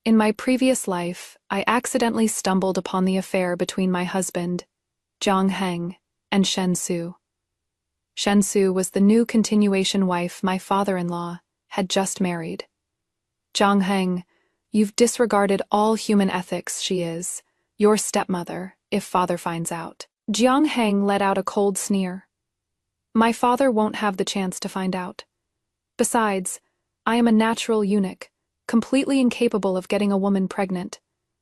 In my previous life, I accidentally stumbled upon the affair between my husband, Jiang Heng, and Shen Su. Shen Su was the new continuation wife my father-in-law had just married. Jiang Heng, you've disregarded all human ethics, she is your stepmother, if father finds out. Jiang Heng let out a cold sneer. My father won't have the chance to find out. Besides, I am a natural eunuch, completely incapable of getting a woman pregnant.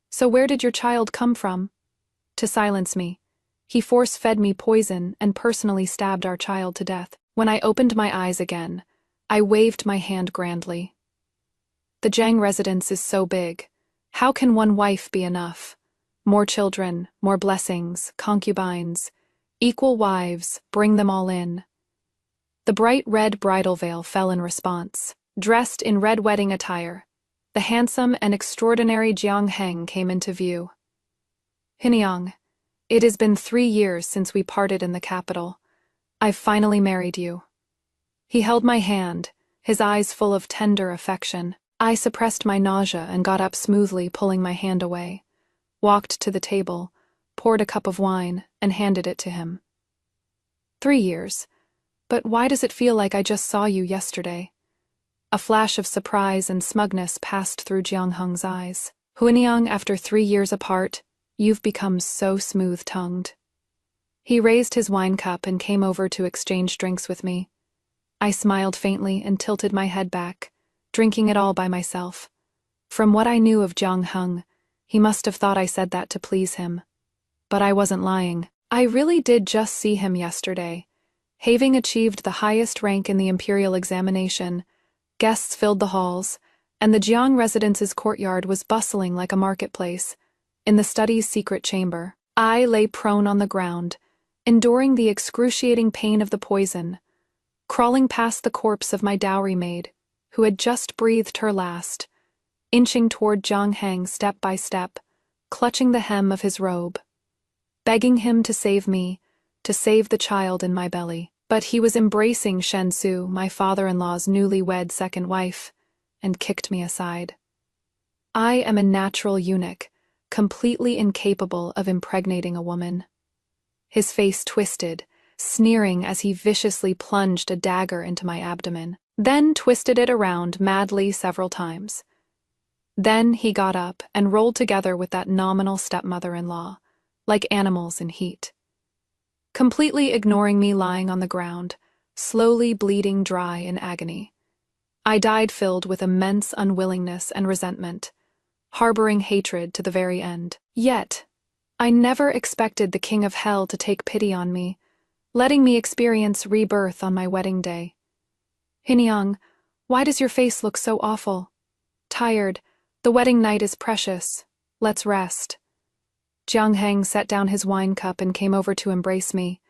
So where did your child come from? To silence me, he force-fed me poison and personally stabbed our child to death. When I opened my eyes again, I waved my hand grandly. The Jiang residence is so big. How can one wife be enough? More children, more blessings, concubines, equal wives, bring them all in. The bright red bridal veil fell in response. Dressed in red wedding attire, the handsome and extraordinary Jiang Heng came into view. Hiniang, it has been 3 years since we parted in the capital. I've finally married you. He held my hand, his eyes full of tender affection. I suppressed my nausea and got up smoothly, pulling my hand away, walked to the table, poured a cup of wine, and handed it to him. 3 years. But why does it feel like I just saw you yesterday? A flash of surprise and smugness passed through Jiang Heng's eyes. Huniang, after 3 years apart, you've become so smooth-tongued. He raised his wine cup and came over to exchange drinks with me. I smiled faintly and tilted my head back, drinking it all by myself. From what I knew of Jiang Heng, he must have thought I said that to please him. But I wasn't lying. I really did just see him yesterday. Having achieved the highest rank in the imperial examination, guests filled the halls, and the Jiang residence's courtyard was bustling like a marketplace. In the study's secret chamber, I lay prone on the ground, enduring the excruciating pain of the poison, crawling past the corpse of my dowry maid, who had just breathed her last, inching toward Jiang Heng step by step, clutching the hem of his robe, begging him to save me, to save the child in my belly. But he was embracing Shen Su, my father-in-law's newly-wed second wife, and kicked me aside. I am a natural eunuch, completely incapable of impregnating a woman. His face twisted, sneering as he viciously plunged a dagger into my abdomen, then twisted it around madly several times. Then he got up and rolled together with that nominal stepmother-in-law, like animals in heat. Completely ignoring me lying on the ground, slowly bleeding dry in agony. I died filled with immense unwillingness and resentment, harboring hatred to the very end. Yet, I never expected the King of Hell to take pity on me, letting me experience rebirth on my wedding day. Hiniang, why does your face look so awful? Tired. The wedding night is precious. Let's rest. Jiang Heng set down his wine cup and came over to embrace me.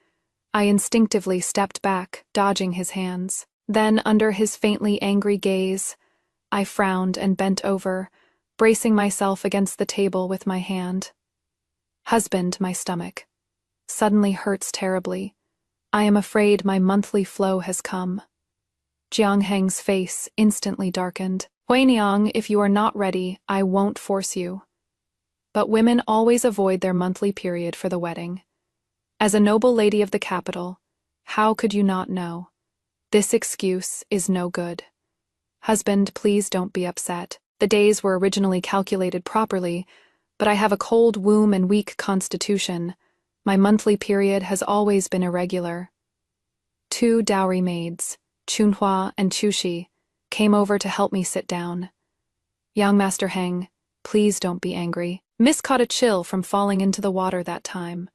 I instinctively stepped back, dodging his hands. Then, under his faintly angry gaze, I frowned and bent over, bracing myself against the table with my hand. Husband, my stomach suddenly hurts terribly. I am afraid my monthly flow has come. Jiang Heng's face instantly darkened. Huiniang, if you are not ready, I won't force you. But women always avoid their monthly period for the wedding. As a noble lady of the capital, how could you not know? This excuse is no good. Husband, please don't be upset. The days were originally calculated properly, but I have a cold womb and weak constitution. My monthly period has always been irregular. 2 dowry maids, Chunhua and Chushi, came over to help me sit down. Young Master Heng, please don't be angry. Miss caught a chill from falling into the water that time.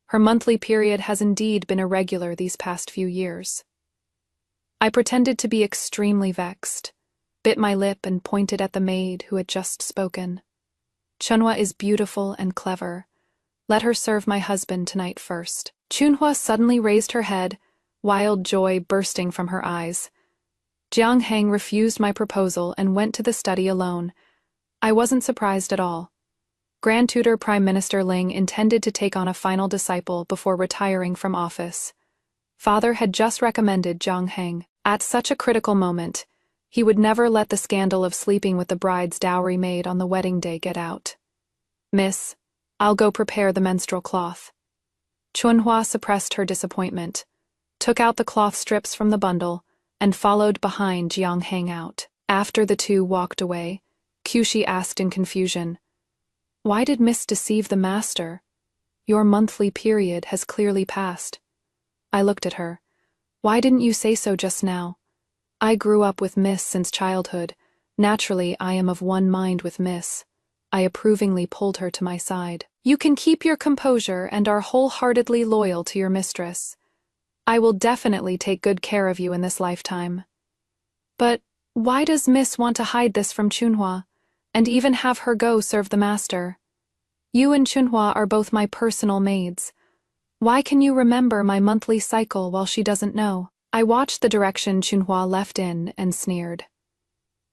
Her monthly period has indeed been irregular these past few years. I pretended to be extremely vexed, bit my lip and pointed at the maid who had just spoken. Chunhua is beautiful and clever. Let her serve my husband tonight first. Chunhua suddenly raised her head, wild joy bursting from her eyes. Jiang Heng refused my proposal and went to the study alone. I wasn't surprised at all. Grand Tutor Prime Minister Ling intended to take on a final disciple before retiring from office. Father had just recommended Jiang Heng. At such a critical moment, He would never let the scandal of sleeping with the bride's dowry maid on the wedding day get out. "Miss, I'll go prepare the menstrual cloth." Chunhua suppressed her disappointment, took out the cloth strips from the bundle, and followed behind Jiang Heng out. After the two walked away, Kyushi asked in confusion, "Why did Miss deceive the master? Your monthly period has clearly passed." I looked at her. "Why didn't you say so just now? I grew up with Miss since childhood. Naturally, I am of one mind with Miss." I approvingly pulled her to my side. "You can keep your composure and are wholeheartedly loyal to your mistress. I will definitely take good care of you in this lifetime. But why does Miss want to hide this from Chunhua, and even have her go serve the master? You and Chunhua are both my personal maids. Why can you remember my monthly cycle while she doesn't know?" I watched the direction Chunhua left in and sneered.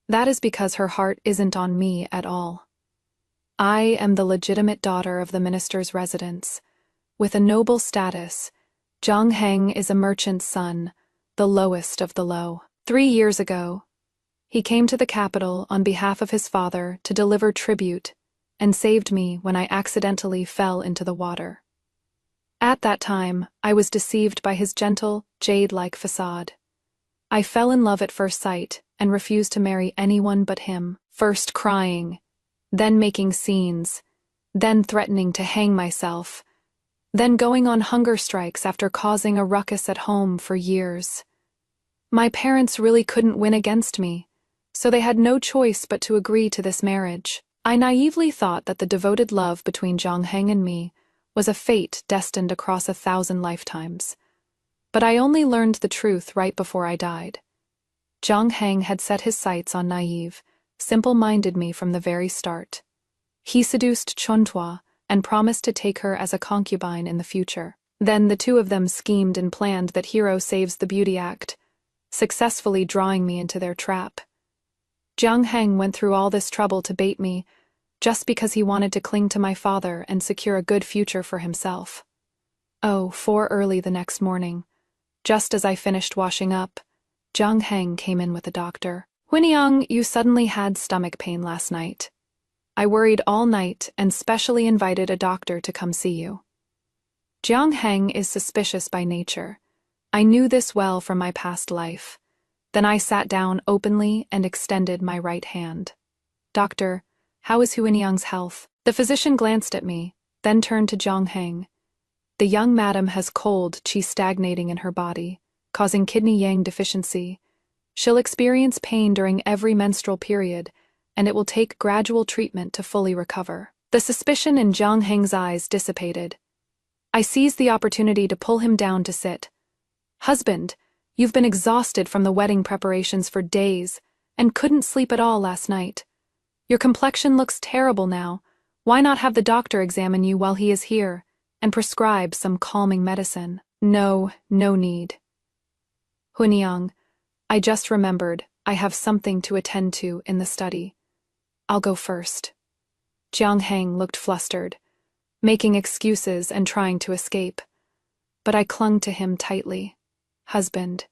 "That is because her heart isn't on me at all. I am the legitimate daughter of the minister's residence. With a noble status, Jiang Heng is a merchant's son, the lowest of the low. 3 years ago, he came to the capital on behalf of his father to deliver tribute and saved me when I accidentally fell into the water. At that time, I was deceived by his gentle, jade-like facade. I fell in love at first sight and refused to marry anyone but him, first crying, then making scenes, then threatening to hang myself, then going on hunger strikes after causing a ruckus at home for years. My parents really couldn't win against me, so they had no choice but to agree to this marriage. I naively thought that the devoted love between Jiang Heng and me was a fate destined across 1,000 lifetimes. But I only learned the truth right before I died. Jiang Heng had set his sights on naive, simple-minded me from the very start. He seduced Chunhua and promised to take her as a concubine in the future. Then the two of them schemed and planned that hero saves the beauty act, successfully drawing me into their trap. Jiang Heng went through all this trouble to bait me, just because he wanted to cling to my father and secure a good future for himself. Oh, 4 early the next morning, just as I finished washing up, Jiang Heng came in with the doctor. "Huiniang, you suddenly had stomach pain last night. I worried all night and specially invited a doctor to come see you." Jiang Heng is suspicious by nature. I knew this well from my past life. Then I sat down openly and extended my right hand. "Doctor, how is Huiniang's health?" The physician glanced at me, then turned to Jiang Heng. "The young madam has cold qi stagnating in her body, causing kidney yang deficiency. She'll experience pain during every menstrual period, and it will take gradual treatment to fully recover." The suspicion in Jiang Heng's eyes dissipated. I seized the opportunity to pull him down to sit. "Husband, you've been exhausted from the wedding preparations for days and couldn't sleep at all last night. Your complexion looks terrible now. Why not have the doctor examine you while he is here and prescribe some calming medicine?" No need. "Huiniang, I just remembered I have something to attend to in the study. I'll go first." Jiang Heng looked flustered, making excuses and trying to escape. But I clung to him tightly. "Husband,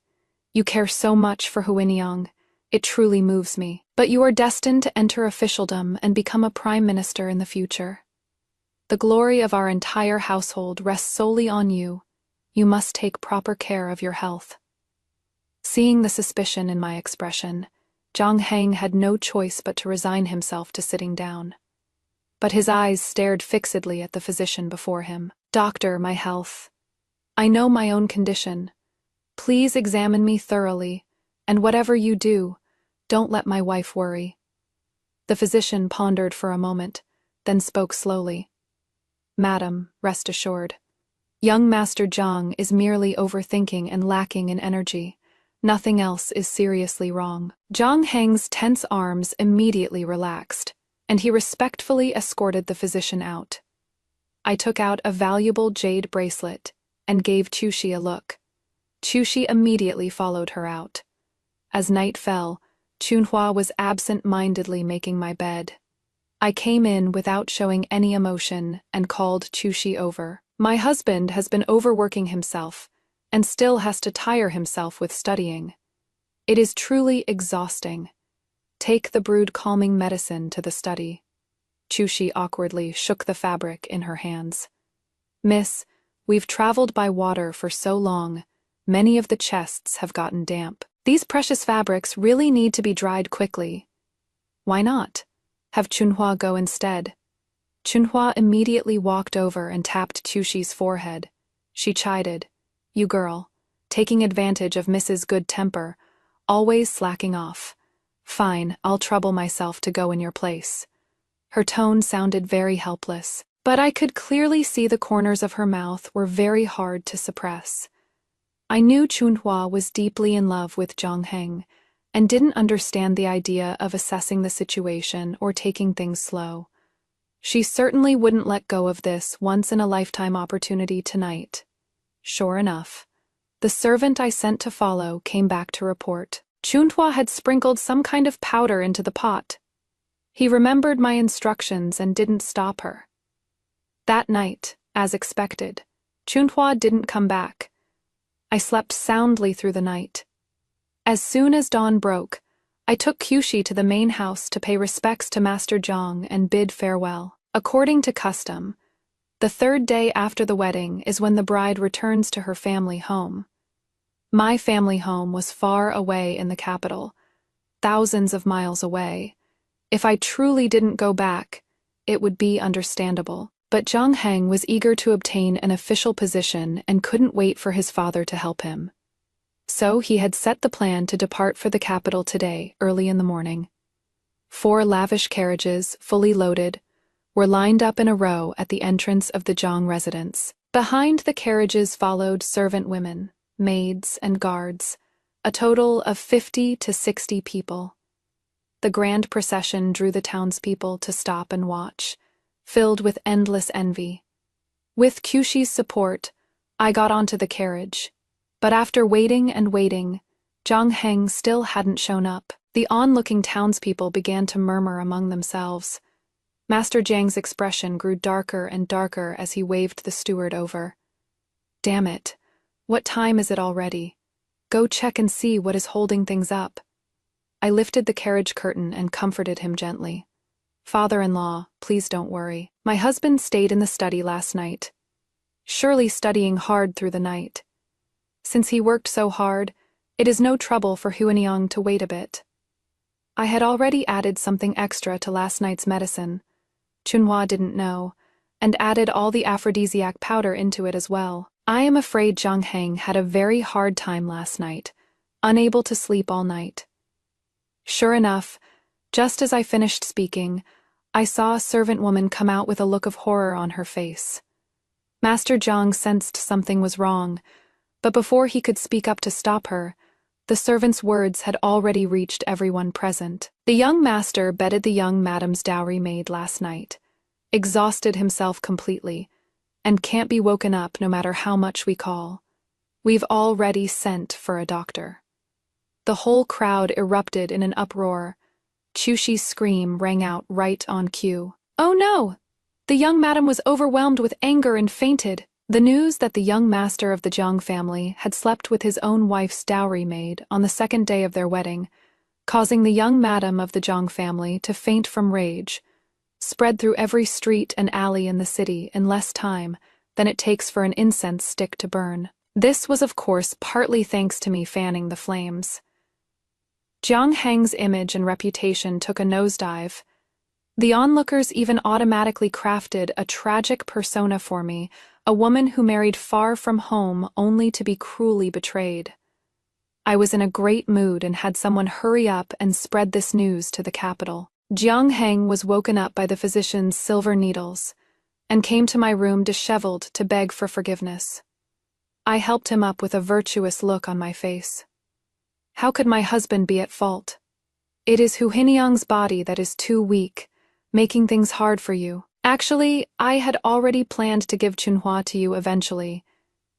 you care so much for Huiniang. It truly moves me. But you are destined to enter officialdom and become a prime minister in the future. The glory of our entire household rests solely on you. You must take proper care of your health." Seeing the suspicion in my expression, Jiang Heng had no choice but to resign himself to sitting down. But his eyes stared fixedly at the physician before him. "Doctor, my health. I know my own condition. Please examine me thoroughly, and whatever you do, don't let my wife worry." The physician pondered for a moment, then spoke slowly. "Madam, rest assured. Young Master Jiang is merely overthinking and lacking in energy. Nothing else is seriously wrong." Jiang Heng's tense arms immediately relaxed, and he respectfully escorted the physician out. I took out a valuable jade bracelet and gave Chushi a look. Chushi immediately followed her out. As night fell, Chunhua was absent-mindedly making my bed. I came in without showing any emotion and called Chushi over. "My husband has been overworking himself and still has to tire himself with studying. It is truly exhausting. Take the brewed calming medicine to the study. Chushi awkwardly shook the fabric in her hands. Miss, we've traveled by water for so long, many of the chests have gotten damp. These precious fabrics really need to be dried quickly. Why not? Have Chunhua go instead. Chunhua immediately walked over and tapped Chushi's forehead. She chided, "You girl, taking advantage of Mrs. Good Temper, always slacking off. Fine, I'll trouble myself to go in your place." Her tone sounded very helpless, but I could clearly see the corners of her mouth were very hard to suppress. I knew Chunhua was deeply in love with Zhang Heng, and didn't understand the idea of assessing the situation or taking things slow. She certainly wouldn't let go of this once-in-a-lifetime opportunity tonight. Sure enough, the servant I sent to follow came back to report. Chunhua had sprinkled some kind of powder into the pot. He remembered my instructions and didn't stop her. That night, as expected, Chunhua didn't come back. I slept soundly through the night. As soon as dawn broke, I took Kyushi to the main house to pay respects to Master Zhang and bid farewell. According to custom, the third day after the wedding is when the bride returns to her family home. My family home was far away in the capital, thousands of miles away. If I truly didn't go back, it would be understandable. But Zhang Heng was eager to obtain an official position and couldn't wait for his father to help him. So he had set the plan to depart for the capital today, early in the morning. 4 lavish carriages, fully loaded, were lined up in a row at the entrance of the Zhang residence. Behind the carriages followed servant women, maids, and guards, a total of 50 to 60 people. The grand procession drew the townspeople to stop and watch, filled with endless envy. With Kyushi's support, I got onto the carriage. But after waiting and waiting, Zhang Heng still hadn't shown up. The onlooking townspeople began to murmur among themselves. Master Zhang's expression grew darker and darker as he waved the steward over. "Damn it. What time is it already? Go check and see what is holding things up." I lifted the carriage curtain and comforted him gently. "Father-in-law, please don't worry. My husband stayed in the study last night. Surely studying hard through the night. Since he worked so hard, it is no trouble for Huanyang to wait a bit." I had already added something extra to last night's medicine. Chunhua didn't know, and added all the aphrodisiac powder into it as well. I am afraid Zhang Heng had a very hard time last night, unable to sleep all night. Sure enough, just as I finished speaking, I saw a servant woman come out with a look of horror on her face. Master Zhang sensed something was wrong, but before he could speak up to stop her, the servant's words had already reached everyone present. The young master bedded the young madam's dowry maid last night, exhausted himself completely, and can't be woken up no matter how much we call. We've already sent for a doctor. The whole crowd erupted in an uproar. Chushi's scream rang out right on cue. "Oh no!" The young madam was overwhelmed with anger and fainted. The news that the young master of the Zhang family had slept with his own wife's dowry maid on the second day of their wedding, causing the young madam of the Zhang family to faint from rage, spread through every street and alley in the city in less time than it takes for an incense stick to burn. This was of course partly thanks to me fanning the flames. Zhang Heng's image and reputation took a nosedive. The onlookers even automatically crafted a tragic persona for me, a woman who married far from home only to be cruelly betrayed. I was in a great mood and had someone hurry up and spread this news to the capital. Zhang Heng was woken up by the physician's silver needles and came to my room disheveled to beg for forgiveness. I helped him up with a virtuous look on my face. How could my husband be at fault? It is Huanyang's body that is too weak, making things hard for you. Actually, I had already planned to give Chunhua to you eventually.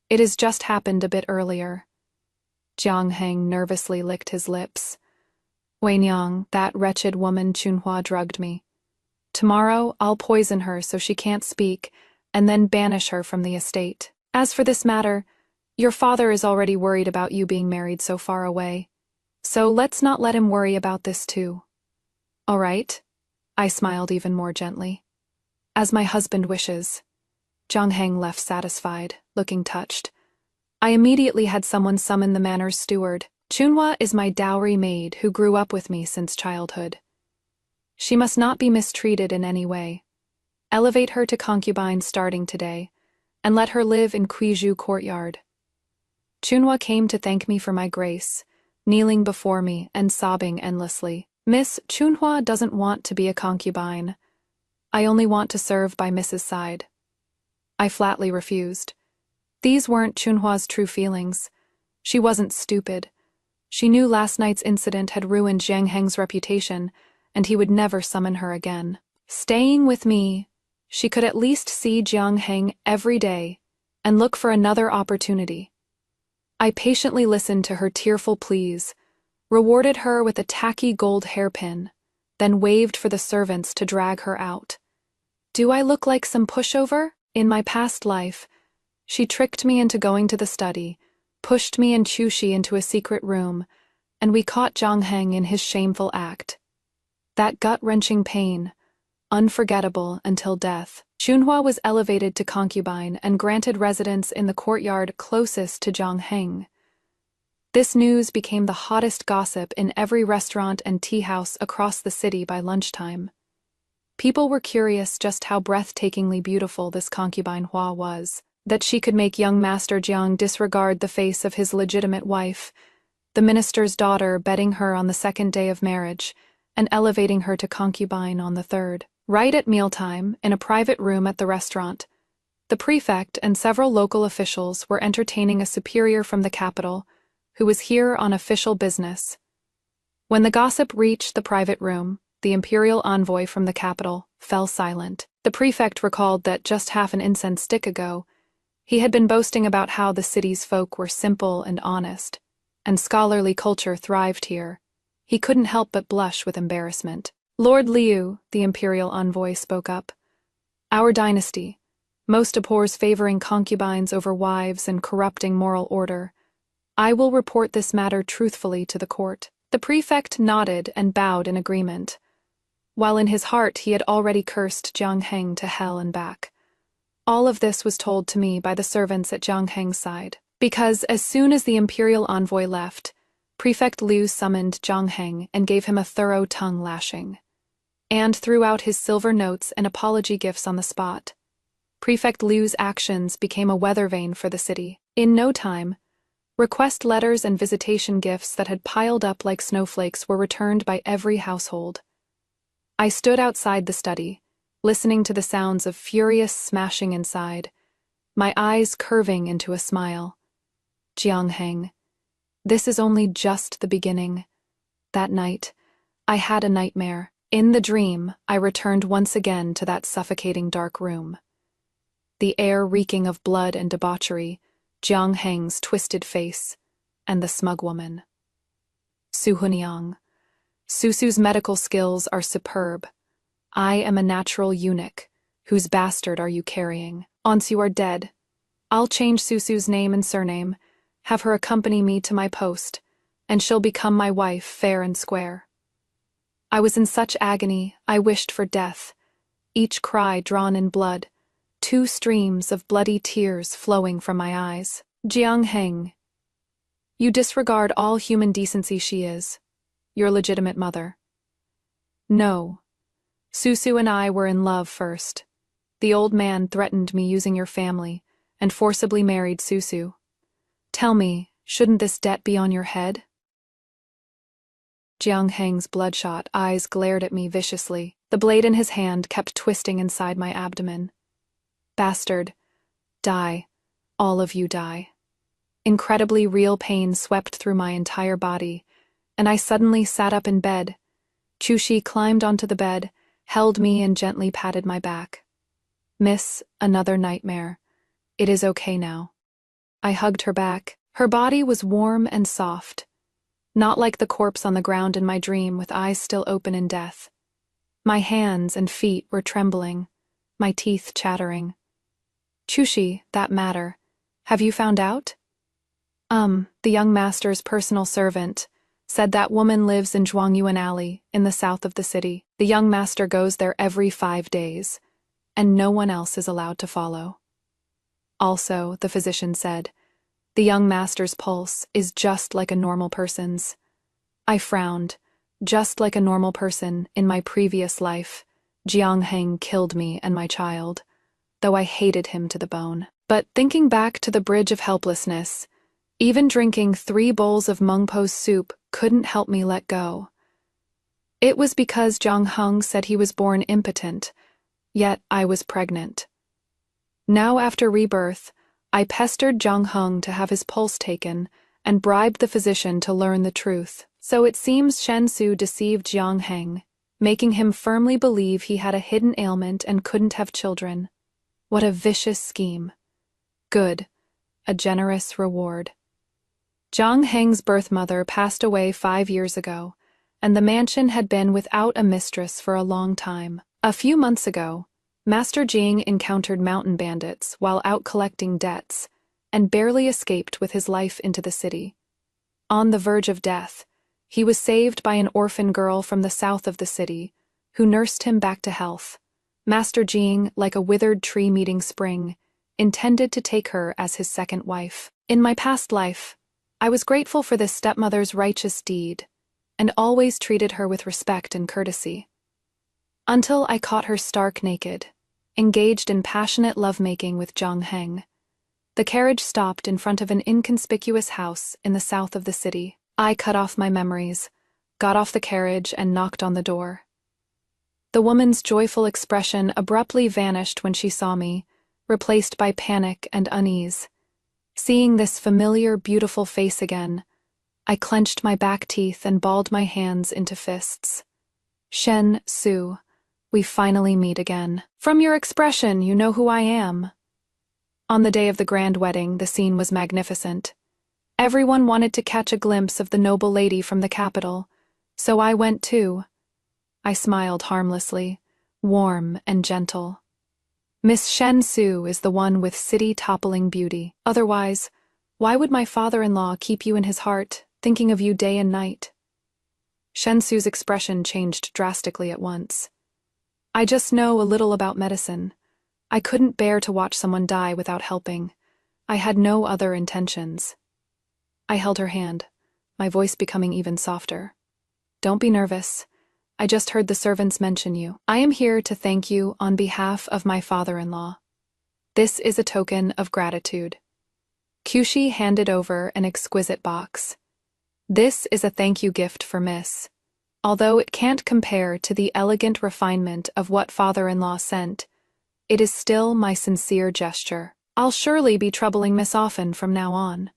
It has just happened a bit earlier. Zhang Heng nervously licked his lips. "Huanyang, that wretched woman Chunhua drugged me. Tomorrow I'll poison her so she can't speak, and then banish her from the estate. As for this matter, your father is already worried about you being married so far away. So let's not let him worry about this too. All right? I smiled even more gently. As my husband wishes. Zhang Heng left satisfied, looking touched. I immediately had someone summon the manor's steward. Chunhua is my dowry maid who grew up with me since childhood. She must not be mistreated in any way. Elevate her to concubine starting today, and let her live in Kuizhu courtyard. Chunhua came to thank me for my grace, kneeling before me and sobbing endlessly. Miss, Chunhua doesn't want to be a concubine. I only want to serve by Mrs. side. I flatly refused. These weren't Chunhua's true feelings. She wasn't stupid. She knew last night's incident had ruined Zhang Heng's reputation, and he would never summon her again. Staying with me, she could at least see Zhang Heng every day and look for another opportunity. I patiently listened to her tearful pleas, rewarded her with a tacky gold hairpin, then waved for the servants to drag her out. Do I look like some pushover? In my past life, she tricked me into going to the study, pushed me and Chushi into a secret room, and we caught Zhang Heng in his shameful act. That gut-wrenching pain, unforgettable until death. Chunhua was elevated to concubine and granted residence in the courtyard closest to Zhang Heng. This news became the hottest gossip in every restaurant and tea house across the city by lunchtime. People were curious just how breathtakingly beautiful this concubine Hua was, that she could make young Master Jiang disregard the face of his legitimate wife, the minister's daughter, bedding her on the second day of marriage, and elevating her to concubine on the third. Right at mealtime, in a private room at the restaurant, the prefect and several local officials were entertaining a superior from the capital, who was here on official business. When the gossip reached the private room, the imperial envoy from the capital fell silent. The prefect recalled that just half an incense stick ago, he had been boasting about how the city's folk were simple and honest, and scholarly culture thrived here. He couldn't help but blush with embarrassment. Lord Liu, the imperial envoy, spoke up. Our dynasty most abhors favoring concubines over wives and corrupting moral order. I will report this matter truthfully to the court. The prefect nodded and bowed in agreement, while in his heart he had already cursed Zhang Heng to hell and back. All of this was told to me by the servants at Zhang Heng's side, because as soon as the imperial envoy left, Prefect Liu summoned Zhang Heng and gave him a thorough tongue lashing, and threw out his silver notes and apology gifts on the spot. Prefect Liu's actions became a weather vane for the city. In no time, request letters and visitation gifts that had piled up like snowflakes were returned by every household. I stood outside the study, listening to the sounds of furious smashing inside, my eyes curving into a smile. Jiang Heng, this is only just the beginning. That night, I had a nightmare. In the dream, I returned once again to that suffocating dark room. The air reeking of blood and debauchery, Jiang Heng's twisted face, and the smug woman. Su Hunyang, Susu's medical skills are superb. I am a natural eunuch. Whose bastard are you carrying? Once you are dead, I'll change Susu's name and surname, have her accompany me to my post, and she'll become my wife fair and square. I was in such agony, I wished for death, each cry drawn in blood, 2 streams of bloody tears flowing from my eyes. Jiang Heng, you disregard all human decency. She is your legitimate mother. No. Susu and I were in love first. The old man threatened me using your family and forcibly married Susu. Tell me, shouldn't this debt be on your head? Jiang Heng's bloodshot eyes glared at me viciously. The blade in his hand kept twisting inside my abdomen. Bastard. Die. All of you die. Incredibly real pain swept through my entire body, and I suddenly sat up in bed. Chushi climbed onto the bed, held me and gently patted my back. Miss, another nightmare. It is okay now. I hugged her back. Her body was warm and soft, not like the corpse on the ground in my dream with eyes still open in death. My hands and feet were trembling, my teeth chattering. Chushi, that matter. Have you found out? The young master's personal servant, Said that woman lives in Zhuangyuan Alley, in the south of the city. The young master goes there every 5 days, and no one else is allowed to follow. Also, the physician said, the young master's pulse is just like a normal person's. I frowned. Just like a normal person, in my previous life, Jiang Heng killed me and my child, though I hated him to the bone. But thinking back to the bridge of helplessness, even drinking 3 bowls of mungpo's soup couldn't help me let go. It was because Jiang Heng said he was born impotent, yet I was pregnant. Now after rebirth, I pestered Jiang Heng to have his pulse taken and bribed the physician to learn the truth. So it seems Shen Su deceived Jiang Heng, making him firmly believe he had a hidden ailment and couldn't have children. What a vicious scheme. Good. A generous reward. Jiang Heng's birth mother passed away 5 years ago, and the mansion had been without a mistress for a long time. A few months ago, Master Jing encountered mountain bandits while out collecting debts, and barely escaped with his life into the city. On the verge of death, he was saved by an orphan girl from the south of the city, who nursed him back to health. Master Jing, like a withered tree meeting spring, intended to take her as his second wife. In my past life, I was grateful for this stepmother's righteous deed, and always treated her with respect and courtesy. Until I caught her stark naked, engaged in passionate lovemaking with Jiang Heng. The carriage stopped in front of an inconspicuous house in the south of the city. I cut off my memories, got off the carriage, and knocked on the door. The woman's joyful expression abruptly vanished when she saw me, replaced by panic and unease. Seeing this familiar, beautiful face again, I clenched my back teeth and balled my hands into fists. Shen Su, we finally meet again. From your expression, you know who I am. On the day of the grand wedding, the scene was magnificent. Everyone wanted to catch a glimpse of the noble lady from the capital, so I went too. I smiled harmlessly, warm and gentle. Miss Shen Su is the one with city-toppling beauty. Otherwise, why would my father-in-law keep you in his heart, thinking of you day and night? Shen Su's expression changed drastically at once. I just know a little about medicine. I couldn't bear to watch someone die without helping. I had no other intentions. I held her hand, my voice becoming even softer. Don't be nervous. I just heard the servants mention you. I am here to thank you on behalf of my father-in-law. This is a token of gratitude. Kyushi handed over an exquisite box. This is a thank you gift for Miss. Although it can't compare to the elegant refinement of what father-in-law sent, it is still my sincere gesture. I'll surely be troubling Miss often from now on.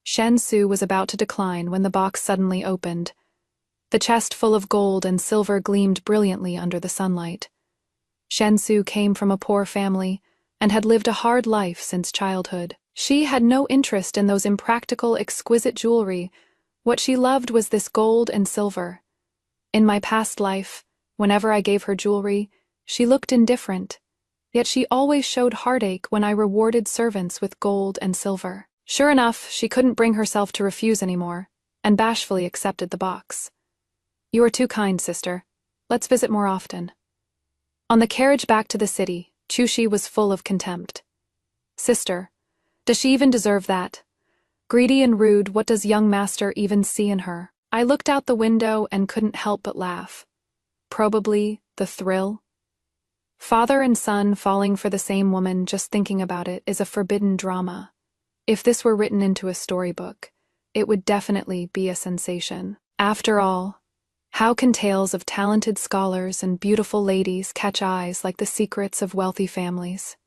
Shen Su was about to decline when the box suddenly opened. The chest full of gold and silver gleamed brilliantly under the sunlight. Shen Su came from a poor family and had lived a hard life since childhood. She had no interest in those impractical, exquisite jewelry. What she loved was this gold and silver. In my past life, whenever I gave her jewelry, she looked indifferent, yet she always showed heartache when I rewarded servants with gold and silver. Sure enough, she couldn't bring herself to refuse anymore, and bashfully accepted the box. You are too kind, sister. Let's visit more often. On the carriage back to the city, Chushi was full of contempt. Sister, does she even deserve that? Greedy and rude, what does young master even see in her? I looked out the window and couldn't help but laugh. Probably the thrill. Father and son falling for the same woman, just thinking about it is a forbidden drama. If this were written into a storybook, it would definitely be a sensation. After all, how can tales of talented scholars and beautiful ladies catch eyes like the secrets of wealthy families?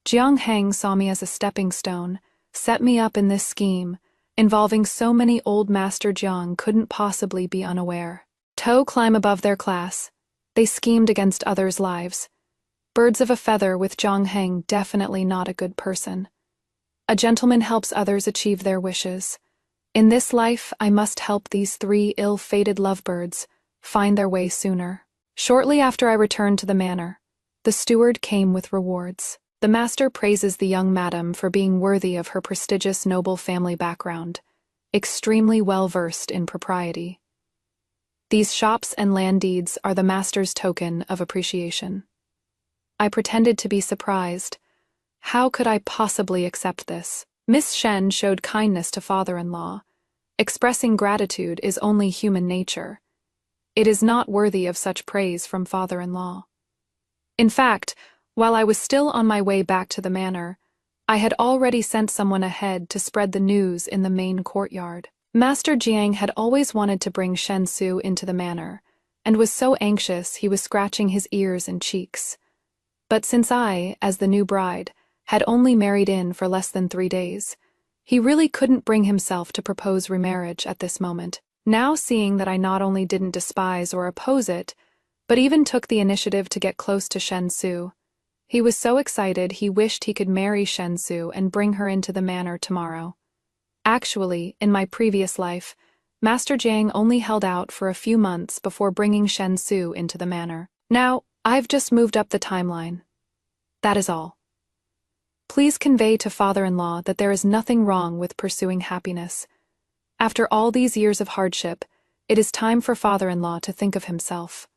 Jiang Heng saw me as a stepping stone, set me up in this scheme, involving so many old Master Jiang couldn't possibly be unaware. Climb above their class. They schemed against others' lives. Birds of a feather with Jiang Heng, definitely not a good person. A gentleman helps others achieve their wishes. In this life, I must help these 3 ill-fated lovebirds find their way sooner. Shortly after I returned to the manor, the steward came with rewards. The master praises the young madam for being worthy of her prestigious noble family background. extremely well-versed in propriety. These shops and land deeds are the master's token of appreciation. I pretended to be surprised. How could I possibly accept this? Miss Shen showed kindness to father-in-law. Expressing gratitude is only human nature. It is not worthy of such praise from father-in-law. In fact, while I was still on my way back to the manor, I had already sent someone ahead to spread the news in the main courtyard. Master Jiang had always wanted to bring Shen Su into the manor, and was so anxious he was scratching his ears and cheeks. But since I, as the new bride, had only married in for less than 3 days, he really couldn't bring himself to propose remarriage at this moment. Now seeing that I not only didn't despise or oppose it, but even took the initiative to get close to Shen Su, he was so excited he wished he could marry Shen Su and bring her into the manor tomorrow. Actually, in my previous life, Master Jiang only held out for a few months before bringing Shen Su into the manor. Now, I've just moved up the timeline. That is all. Please convey to father-in-law that there is nothing wrong with pursuing happiness. After all these years of hardship, it is time for father-in-law to think of himself.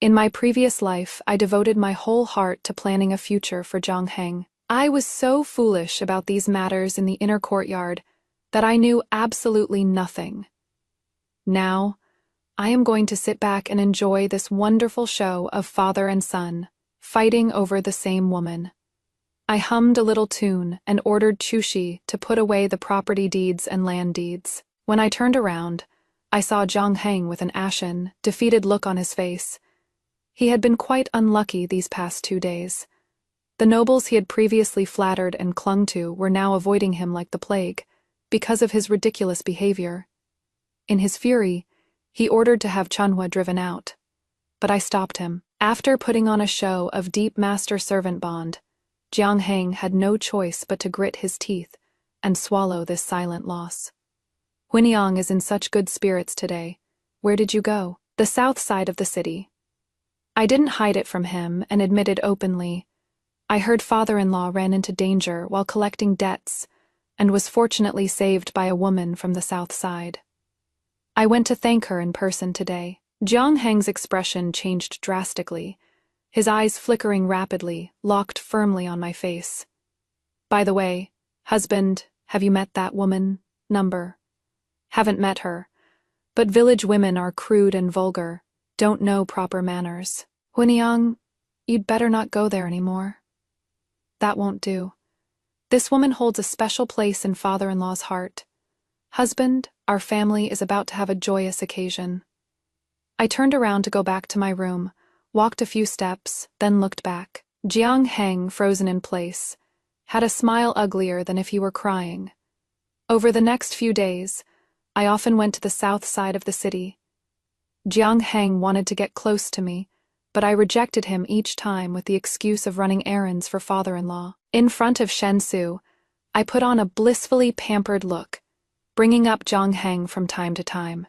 In my previous life, I devoted my whole heart to planning a future for Zhang Heng. I was so foolish about these matters in the inner courtyard that I knew absolutely nothing. Now, I am going to sit back and enjoy this wonderful show of father and son, fighting over the same woman. I hummed a little tune and ordered Chushi to put away the property deeds and land deeds. When I turned around, I saw Zhang Heng with an ashen, defeated look on his face. He had been quite unlucky these past 2 days. The nobles he had previously flattered and clung to were now avoiding him like the plague, because of his ridiculous behavior. In his fury, he ordered to have Chunhua driven out. But I stopped him. After putting on a show of deep master-servant bond, Jiang Heng had no choice but to grit his teeth and swallow this silent loss. Huiniang is in such good spirits today. Where did you go? The south side of the city. I didn't hide it from him and admitted openly. I heard father-in-law ran into danger while collecting debts and was fortunately saved by a woman from the south side. I went to thank her in person today. Jiang Heng's expression changed drastically, his eyes flickering rapidly, locked firmly on my face. By the way, husband, have you met that woman? Number. Haven't met her. But village women are crude and vulgar, don't know proper manners. Huiniang, you'd better not go there anymore. That won't do. This woman holds a special place in father-in-law's heart. Husband, our family is about to have a joyous occasion. I turned around to go back to my room, walked a few steps, then looked back. Jiang Heng, frozen in place, had a smile uglier than if he were crying. Over the next few days, I often went to the south side of the city. Jiang Heng wanted to get close to me, but I rejected him each time with the excuse of running errands for father-in-law. In front of Shen Su, I put on a blissfully pampered look, bringing up Jiang Heng from time to time.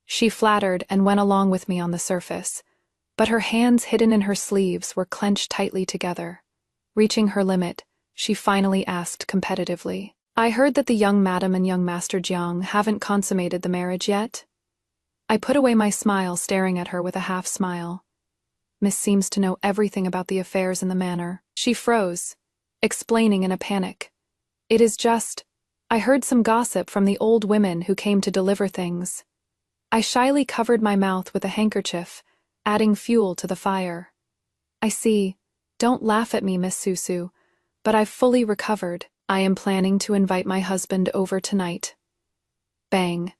She flattered and went along with me on the surface, but her hands hidden in her sleeves were clenched tightly together. Reaching her limit, she finally asked competitively, I heard that the young madam and young Master Jiang haven't consummated the marriage yet? I put away my smile, staring at her with a half-smile. Miss seems to know everything about the affairs in the manor. She froze, explaining in a panic. It is just, I heard some gossip from the old women who came to deliver things. I shyly covered my mouth with a handkerchief, adding fuel to the fire. I see. Don't laugh at me, Miss Susu, but I've fully recovered. I am planning to invite my husband over tonight. Bang.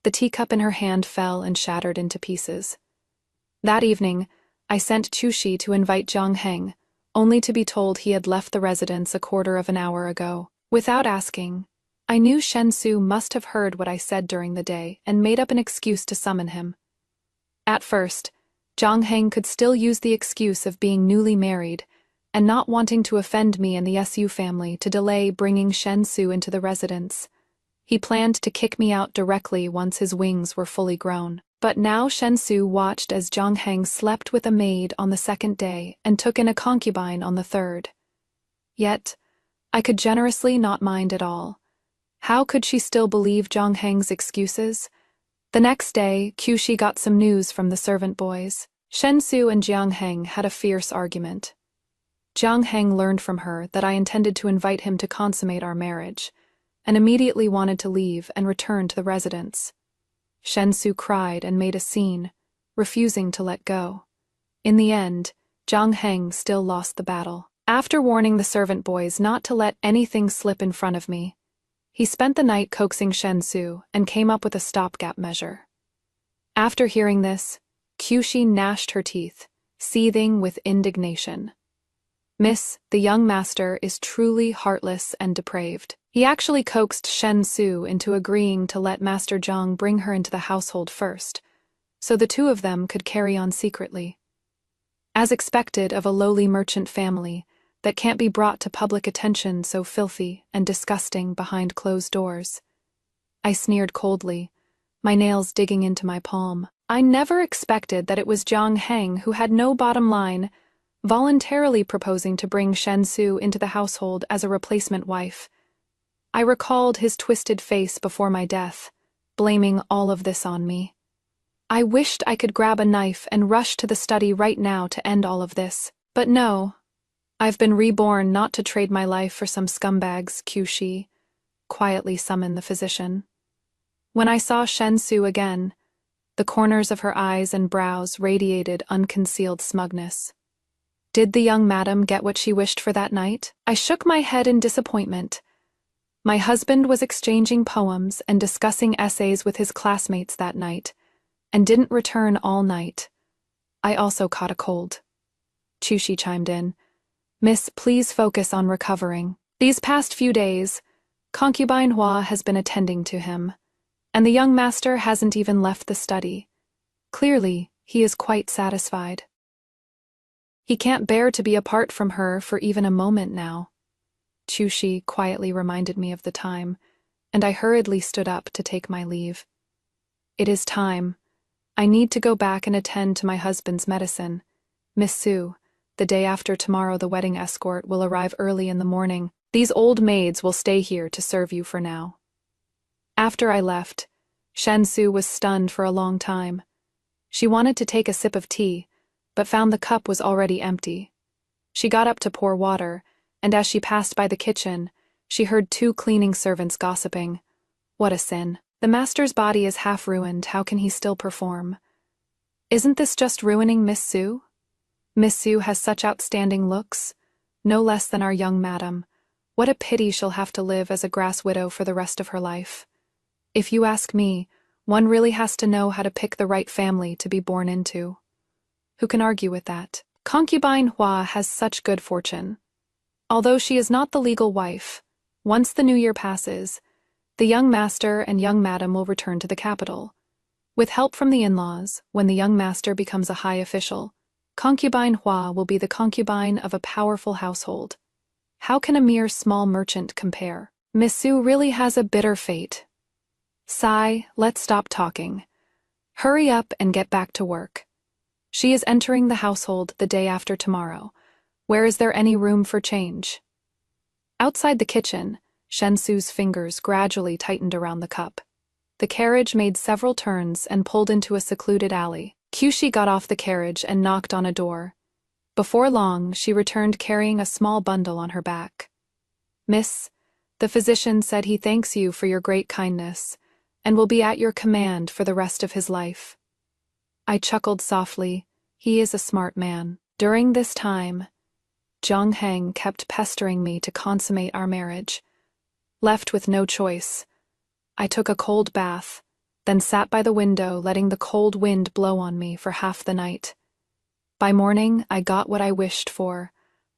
The teacup in her hand fell and shattered into pieces. That evening, I sent Chushi to invite Jiang Heng, only to be told he had left the residence a quarter of an hour ago. Without asking, I knew Shen Su must have heard what I said during the day and made up an excuse to summon him. At first, Jiang Heng could still use the excuse of being newly married and not wanting to offend me and the Su family to delay bringing Shen Su into the residence. He planned to kick me out directly once his wings were fully grown. But now Shen Su watched as Jiang Heng slept with a maid on the 2nd day and took in a concubine on the 3rd. Yet, I could generously not mind at all. How could she still believe Zhang Heng's excuses? The next day, Qixi got some news from the servant boys. Shen Su and Jiang Heng had a fierce argument. Jiang Heng learned from her that I intended to invite him to consummate our marriage, and immediately wanted to leave and return to the residence. Shen Su cried and made a scene, refusing to let go. In the end, Jiang Heng still lost the battle. After warning the servant boys not to let anything slip in front of me, he spent the night coaxing Shen Su and came up with a stopgap measure. After hearing this, Qixi gnashed her teeth, seething with indignation. Miss, the young master is truly heartless and depraved. He actually coaxed Shen Su into agreeing to let Master Zhang bring her into the household first, so the two of them could carry on secretly. As expected of a lowly merchant family that can't be brought to public attention so filthy and disgusting behind closed doors. I sneered coldly, my nails digging into my palm. I never expected that it was Jiang Heng who had no bottom line, voluntarily proposing to bring Shen Su into the household as a replacement wife. I recalled his twisted face before my death, blaming all of this on me. I wished I could grab a knife and rush to the study right now to end all of this. But no, I've been reborn not to trade my life for some scumbags, Qixi quietly summoned the physician. When I saw Shen Su again, the corners of her eyes and brows radiated unconcealed smugness. Did the young madam get what she wished for that night? I shook my head in disappointment. My husband was exchanging poems and discussing essays with his classmates that night, and didn't return all night. I also caught a cold. Qixi chimed in. Miss, please focus on recovering. These past few days, concubine Hua has been attending to him, and the young master hasn't even left the study. Clearly, he is quite satisfied. He can't bear to be apart from her for even a moment now. Qixi quietly reminded me of the time, and I hurriedly stood up to take my leave. It is time. I need to go back and attend to my husband's medicine. Miss Su, the day after tomorrow the wedding escort will arrive early in the morning. These old maids will stay here to serve you for now. After I left, Shen Su was stunned for a long time. She wanted to take a sip of tea, but found the cup was already empty. She got up to pour water, and as she passed by the kitchen, she heard two cleaning servants gossiping. What a sin. The master's body is half ruined, how can he still perform? Isn't this just ruining Miss Su? Miss Su has such outstanding looks, no less than our young madam. What a pity she'll have to live as a grass widow for the rest of her life. If you ask me, one really has to know how to pick the right family to be born into. Who can argue with that? Concubine Hua has such good fortune. Although she is not the legal wife, once the new year passes, the young master and young madam will return to the capital. With help from the in-laws, when the young master becomes a high official, concubine Hua will be the concubine of a powerful household. How can a mere small merchant compare? Miss Su really has a bitter fate. Sigh, let's stop talking. Hurry up and get back to work. She is entering the household the day after tomorrow. Where is there any room for change? Outside the kitchen, Shen Su's fingers gradually tightened around the cup. The carriage made several turns and pulled into a secluded alley. Qixi got off the carriage and knocked on a door. Before long, she returned carrying a small bundle on her back. Miss, the physician said he thanks you for your great kindness and will be at your command for the rest of his life. I chuckled softly. He is a smart man. During this time, Jiang Heng kept pestering me to consummate our marriage. Left with no choice, I took a cold bath, then sat by the window letting the cold wind blow on me for half the night. By morning, I got what I wished for.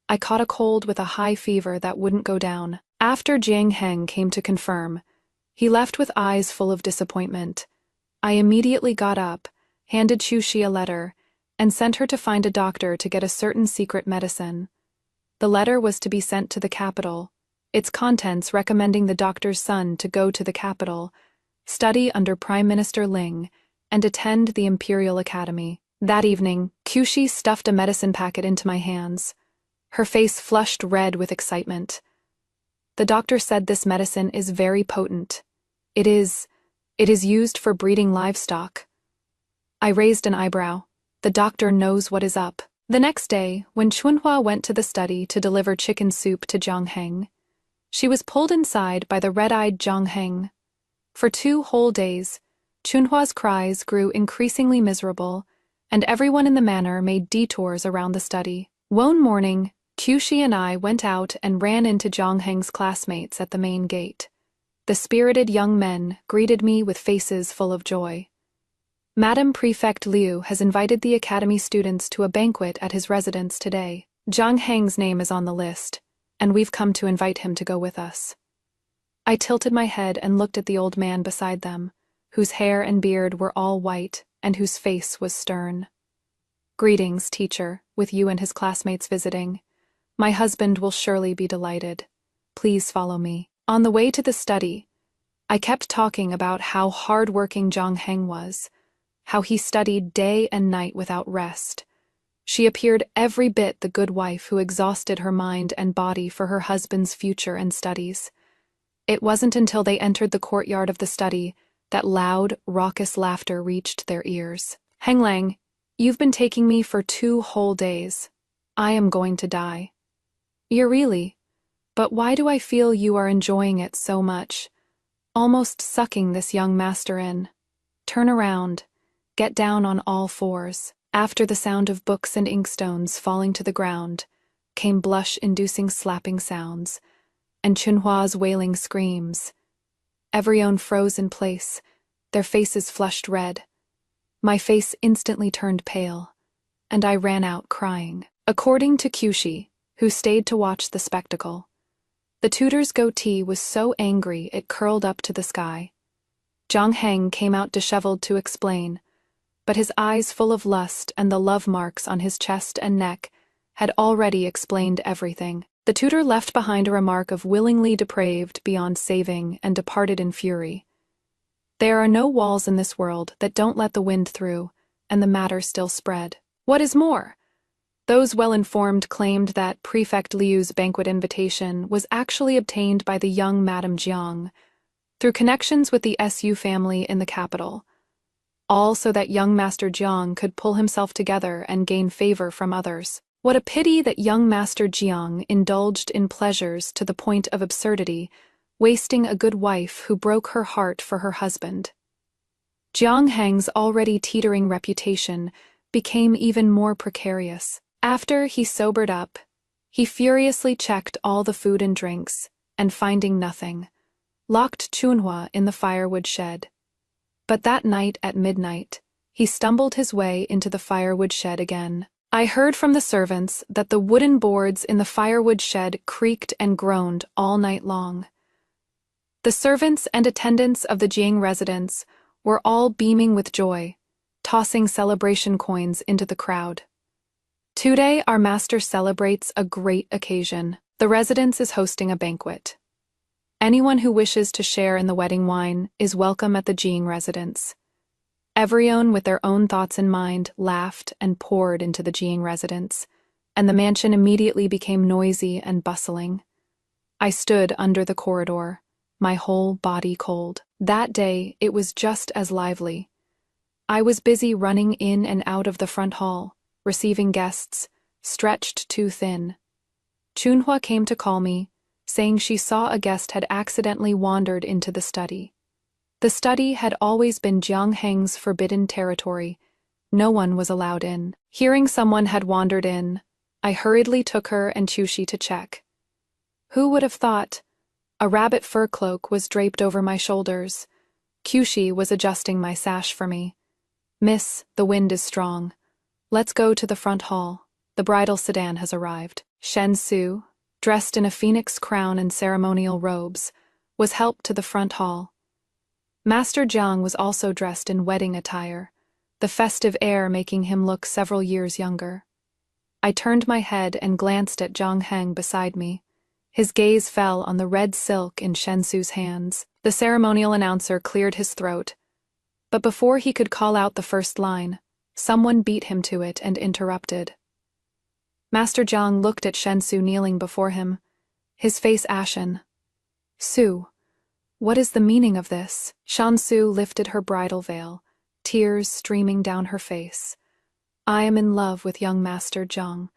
I caught a cold with a high fever that wouldn't go down. After Jiang Heng came to confirm, he left with eyes full of disappointment. I immediately got up, handed Qixi a letter, and sent her to find a doctor to get a certain secret medicine. The letter was to be sent to the capital, its contents recommending the doctor's son to go to the capital, study under Prime Minister Ling, and attend the Imperial Academy. That evening, Qixi stuffed a medicine packet into my hands. Her face flushed red with excitement. The doctor said this medicine is very potent. It is used for breeding livestock. I raised an eyebrow. The doctor knows what is up. The next day, when Chunhua went to the study to deliver chicken soup to Jiang Heng, she was pulled inside by the red-eyed Jiang Heng. For 2 whole days, Chunhua's cries grew increasingly miserable, and everyone in the manor made detours around the study. One morning, Qixi and I went out and ran into Jiang Heng's classmates at the main gate. The spirited young men greeted me with faces full of joy. Madam Prefect Liu has invited the academy students to a banquet at his residence today. Jiang Heng's name is on the list, and we've come to invite him to go with us. I tilted my head and looked at the old man beside them, whose hair and beard were all white and whose face was stern. Greetings, teacher, with you and his classmates visiting. My husband will surely be delighted. Please follow me. On the way to the study, I kept talking about how hard-working Jiang Heng was, how he studied day and night without rest. She appeared every bit the good wife who exhausted her mind and body for her husband's future and studies. It wasn't until they entered the courtyard of the study that loud, raucous laughter reached their ears. Heng Lang, you've been taking me for 2 whole days. I am going to die. You're really? But why do I feel you are enjoying it so much? Almost sucking this young master in. Turn around. Get down on all fours. After the sound of books and inkstones falling to the ground, came blush-inducing slapping sounds, and Chunhua's wailing screams. Everyone froze in place, their faces flushed red. My face instantly turned pale, and I ran out crying. According to Qixi, who stayed to watch the spectacle, the tutor's goatee was so angry it curled up to the sky. Jiang Heng came out disheveled to explain, but his eyes full of lust and the love marks on his chest and neck had already explained everything. The tutor left behind a remark of willingly depraved beyond saving and departed in fury. There are no walls in this world that don't let the wind through, and the matter still spread. What is more, those well-informed claimed that Prefect Liu's banquet invitation was actually obtained by the young Madame Jiang, through connections with the Su family in the capital, all so that young Master Jiang could pull himself together and gain favor from others. What a pity that young Master Jiang indulged in pleasures to the point of absurdity, wasting a good wife who broke her heart for her husband. Jiang Heng's already teetering reputation became even more precarious. After he sobered up, he furiously checked all the food and drinks, and finding nothing, locked Chunhua in the firewood shed. But that night at midnight, he stumbled his way into the firewood shed again. I heard from the servants that the wooden boards in the firewood shed creaked and groaned all night long. The servants and attendants of the Jing residence were all beaming with joy, tossing celebration coins into the crowd. Today our master celebrates a great occasion. The residence is hosting a banquet. Anyone who wishes to share in the wedding wine is welcome at the Jing residence. Everyone with their own thoughts in mind laughed and poured into the Jing residence, and the mansion immediately became noisy and bustling. I stood under the corridor, my whole body cold. That day it was just as lively. I was busy running in and out of the front hall, receiving guests, stretched too thin. Chunhua came to call me, saying she saw a guest had accidentally wandered into the study. The study had always been Jiang Heng's forbidden territory. No one was allowed in. Hearing someone had wandered in, I hurriedly took her and Qixi to check. Who would have thought? A rabbit fur cloak was draped over my shoulders. Qixi was adjusting my sash for me. Miss, the wind is strong. Let's go to the front hall. The bridal sedan has arrived. Shen Su, dressed in a phoenix crown and ceremonial robes, was helped to the front hall. Master Jiang was also dressed in wedding attire, the festive air making him look several years younger. I turned my head and glanced at Jiang Heng beside me. His gaze fell on the red silk in Shen Su's hands. The ceremonial announcer cleared his throat, but before he could call out the first line, someone beat him to it and interrupted. Master Jiang looked at Shen Su kneeling before him, his face ashen, Su, what is the meaning of this? Shansu lifted her bridal veil, tears streaming down her face. I am in love with young Master Jiang.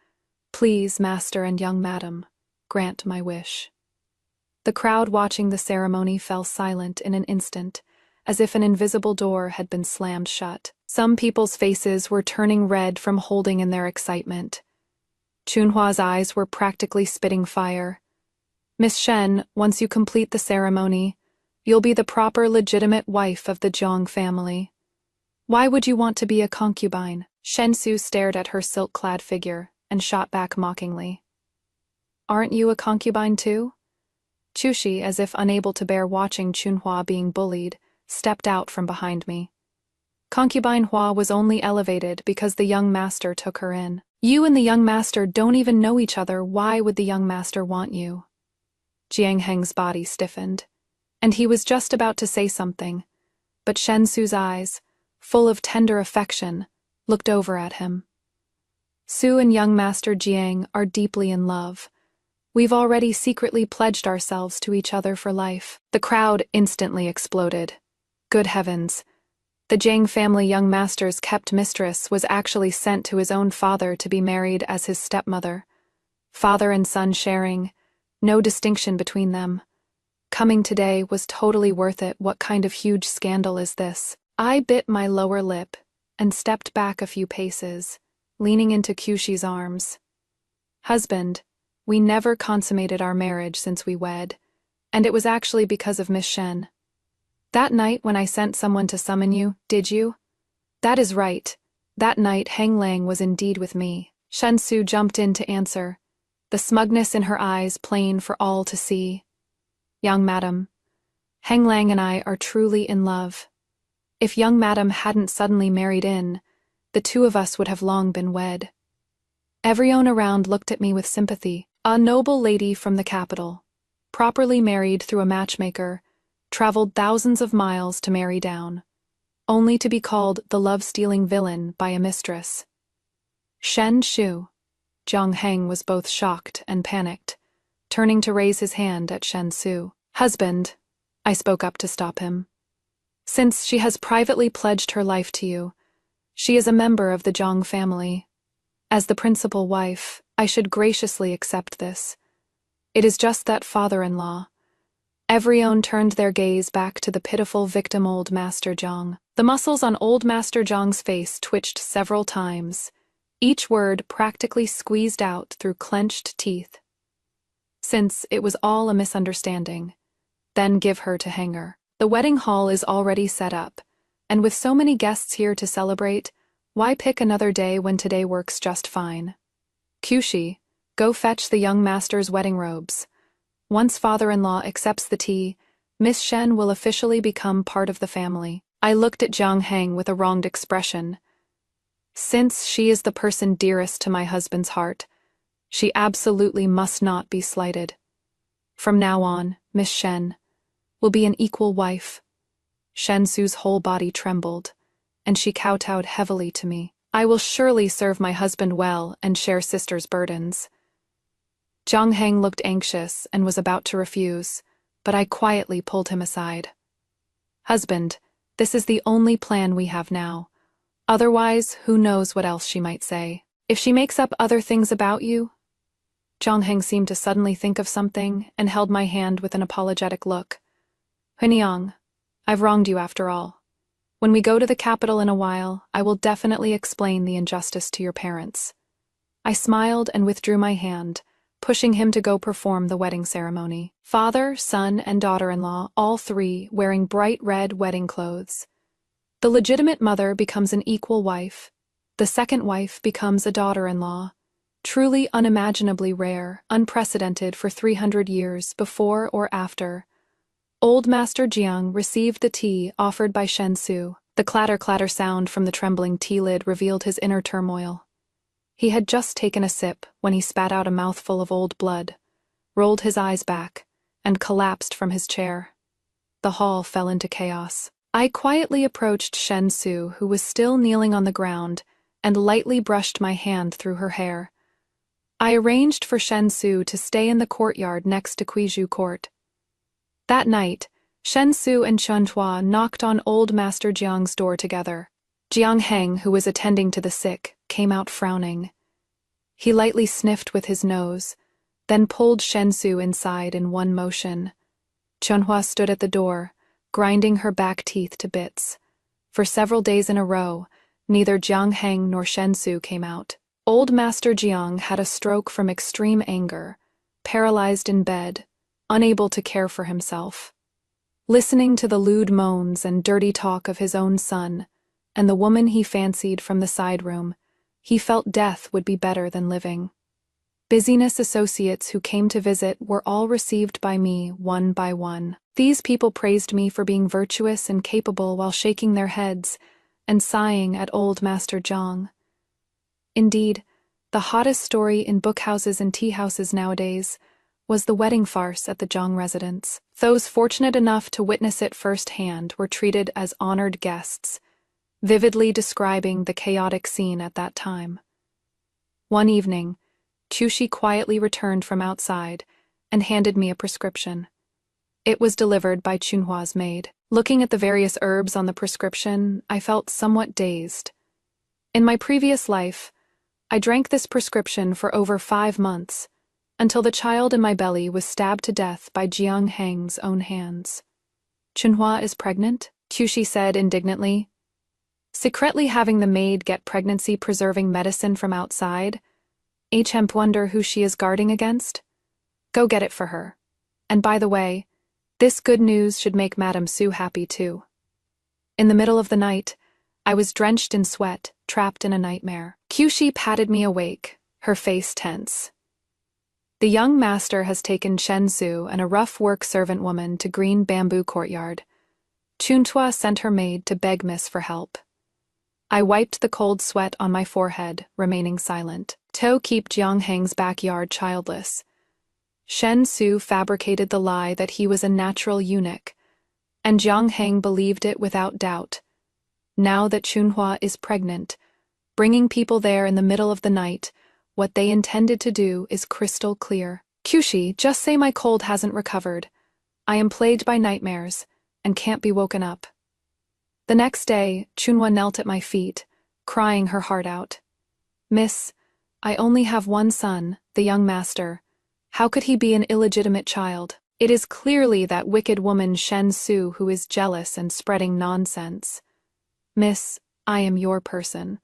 Please, Master and young Madam, grant my wish. The crowd watching the ceremony fell silent in an instant, as if an invisible door had been slammed shut. Some people's faces were turning red from holding in their excitement. Chunhua's eyes were practically spitting fire. Miss Shen, once you complete the ceremony, you'll be the proper legitimate wife of the Jiang family. Why would you want to be a concubine? Shensu stared at her silk-clad figure and shot back mockingly. Aren't you a concubine too? Chushi, as if unable to bear watching Chunhua being bullied, stepped out from behind me. Concubine Hua was only elevated because the young master took her in. You and the young master don't even know each other. Why would the young master want you? Jiang Heng's body stiffened, and he was just about to say something, but Shen Su's eyes, full of tender affection, looked over at him. Su and young Master Jiang are deeply in love. We've already secretly pledged ourselves to each other for life. The crowd instantly exploded. Good heavens. The Jiang family young master's kept mistress was actually sent to his own father to be married as his stepmother. Father and son sharing, no distinction between them. Coming today was totally worth it. What kind of huge scandal is this? I bit my lower lip and stepped back a few paces, leaning into Kyushi's arms. Husband, we never consummated our marriage since we wed, and it was actually because of Miss Shen. That night when I sent someone to summon you, did you? That is right. That night Hang Lang was indeed with me. Shen Su jumped in to answer, the smugness in her eyes plain for all to see. Young Madam, Hang Lang and I are truly in love. If young Madam hadn't suddenly married in, the two of us would have long been wed. Everyone around looked at me with sympathy. A noble lady from the capital, properly married through a matchmaker, traveled thousands of miles to marry down, only to be called the love-stealing villain by a mistress. Shen Shu. Jiang Heng was both shocked and panicked, turning to raise his hand at Shen Su. Husband, I spoke up to stop him. Since she has privately pledged her life to you, she is a member of the Jiang family. As the principal wife, I should graciously accept this. It is just that father-in-law. Everyone turned their gaze back to the pitiful victim old Master Jiang. The muscles on old Master Jiang's face twitched several times, each word practically squeezed out through clenched teeth. Since it was all a misunderstanding, then give her to Hanger. The wedding hall is already set up, and with so many guests here to celebrate, why pick another day when today works just fine? Kyushi, go fetch the young master's wedding robes. Once father-in-law accepts the tea, Miss Shen will officially become part of the family. I looked at Jiang Heng with a wronged expression. Since she is the person dearest to my husband's heart, she absolutely must not be slighted. From now on, Miss Shen will be an equal wife. Shen Su's whole body trembled, and she kowtowed heavily to me. I will surely serve my husband well and share sister's burdens. Jiang Heng looked anxious and was about to refuse, but I quietly pulled him aside. Husband, this is the only plan we have now. Otherwise, who knows what else she might say. If she makes up other things about you? Jiang Heng seemed to suddenly think of something and held my hand with an apologetic look. Hunyang, I've wronged you after all. When we go to the capital in a while, I will definitely explain the injustice to your parents. I smiled and withdrew my hand, pushing him to go perform the wedding ceremony. Father, son, and daughter-in-law, all three wearing bright red wedding clothes. The legitimate mother becomes an equal wife. The second wife becomes a daughter-in-law. Truly unimaginably rare, unprecedented for 300 years before or after. Old Master Jiang received the tea offered by Shen Su. The clatter-clatter sound from the trembling tea lid revealed his inner turmoil. He had just taken a sip when he spat out a mouthful of old blood, rolled his eyes back, and collapsed from his chair. The hall fell into chaos. I quietly approached Shen Su, who was still kneeling on the ground, and lightly brushed my hand through her hair. I arranged for Shen Su to stay in the courtyard next to Kuizhu Court. That night, Shen Su and Chen Hua knocked on old Master Jiang's door together. Jiang Heng, who was attending to the sick, came out frowning. He lightly sniffed with his nose, then pulled Shen Su inside in one motion. Chen Hua stood at the door, grinding her back teeth to bits. For several days in a row, neither Jiang Heng nor Shen Su came out. Old Master Jiang had a stroke from extreme anger, paralyzed in bed, unable to care for himself. Listening to the lewd moans and dirty talk of his own son, and the woman he fancied from the side room, he felt death would be better than living. Busyness associates who came to visit were all received by me one by one. These people praised me for being virtuous and capable while shaking their heads and sighing at old Master Jiang. Indeed, the hottest story in bookhouses and tea-houses nowadays was the wedding farce at the Jiang residence. Those fortunate enough to witness it firsthand were treated as honored guests, vividly describing the chaotic scene at that time. One evening, Chushi quietly returned from outside and handed me a prescription. It was delivered by Chunhua's maid. Looking at the various herbs on the prescription, I felt somewhat dazed. In my previous life, I drank this prescription for over 5 months, until the child in my belly was stabbed to death by Jiang Heng's own hands. Chunhua is pregnant? Chushi said indignantly. Secretly having the maid get pregnancy-preserving medicine from outside? Hemp wonder who she is guarding against? Go get it for her. And by the way, this good news should make Madame Su happy too. In the middle of the night, I was drenched in sweat, trapped in a nightmare. Chushi patted me awake, her face tense. The young master has taken Shen Su and a rough work servant woman to Green Bamboo Courtyard. Chunhua sent her maid to beg Miss for help. I wiped the cold sweat on my forehead, remaining silent. To keep Jiang Heng's backyard childless. Shen Su fabricated the lie that he was a natural eunuch, and Jiang Heng believed it without doubt. Now that Chunhua is pregnant, bringing people there in the middle of the night, what they intended to do is crystal clear. Chushi, just say my cold hasn't recovered. I am plagued by nightmares, and can't be woken up. The next day, Chunhua knelt at my feet, crying her heart out. Miss, I only have one son, the young master. How could he be an illegitimate child? It is clearly that wicked woman Shen Su who is jealous and spreading nonsense. Miss, I am your person.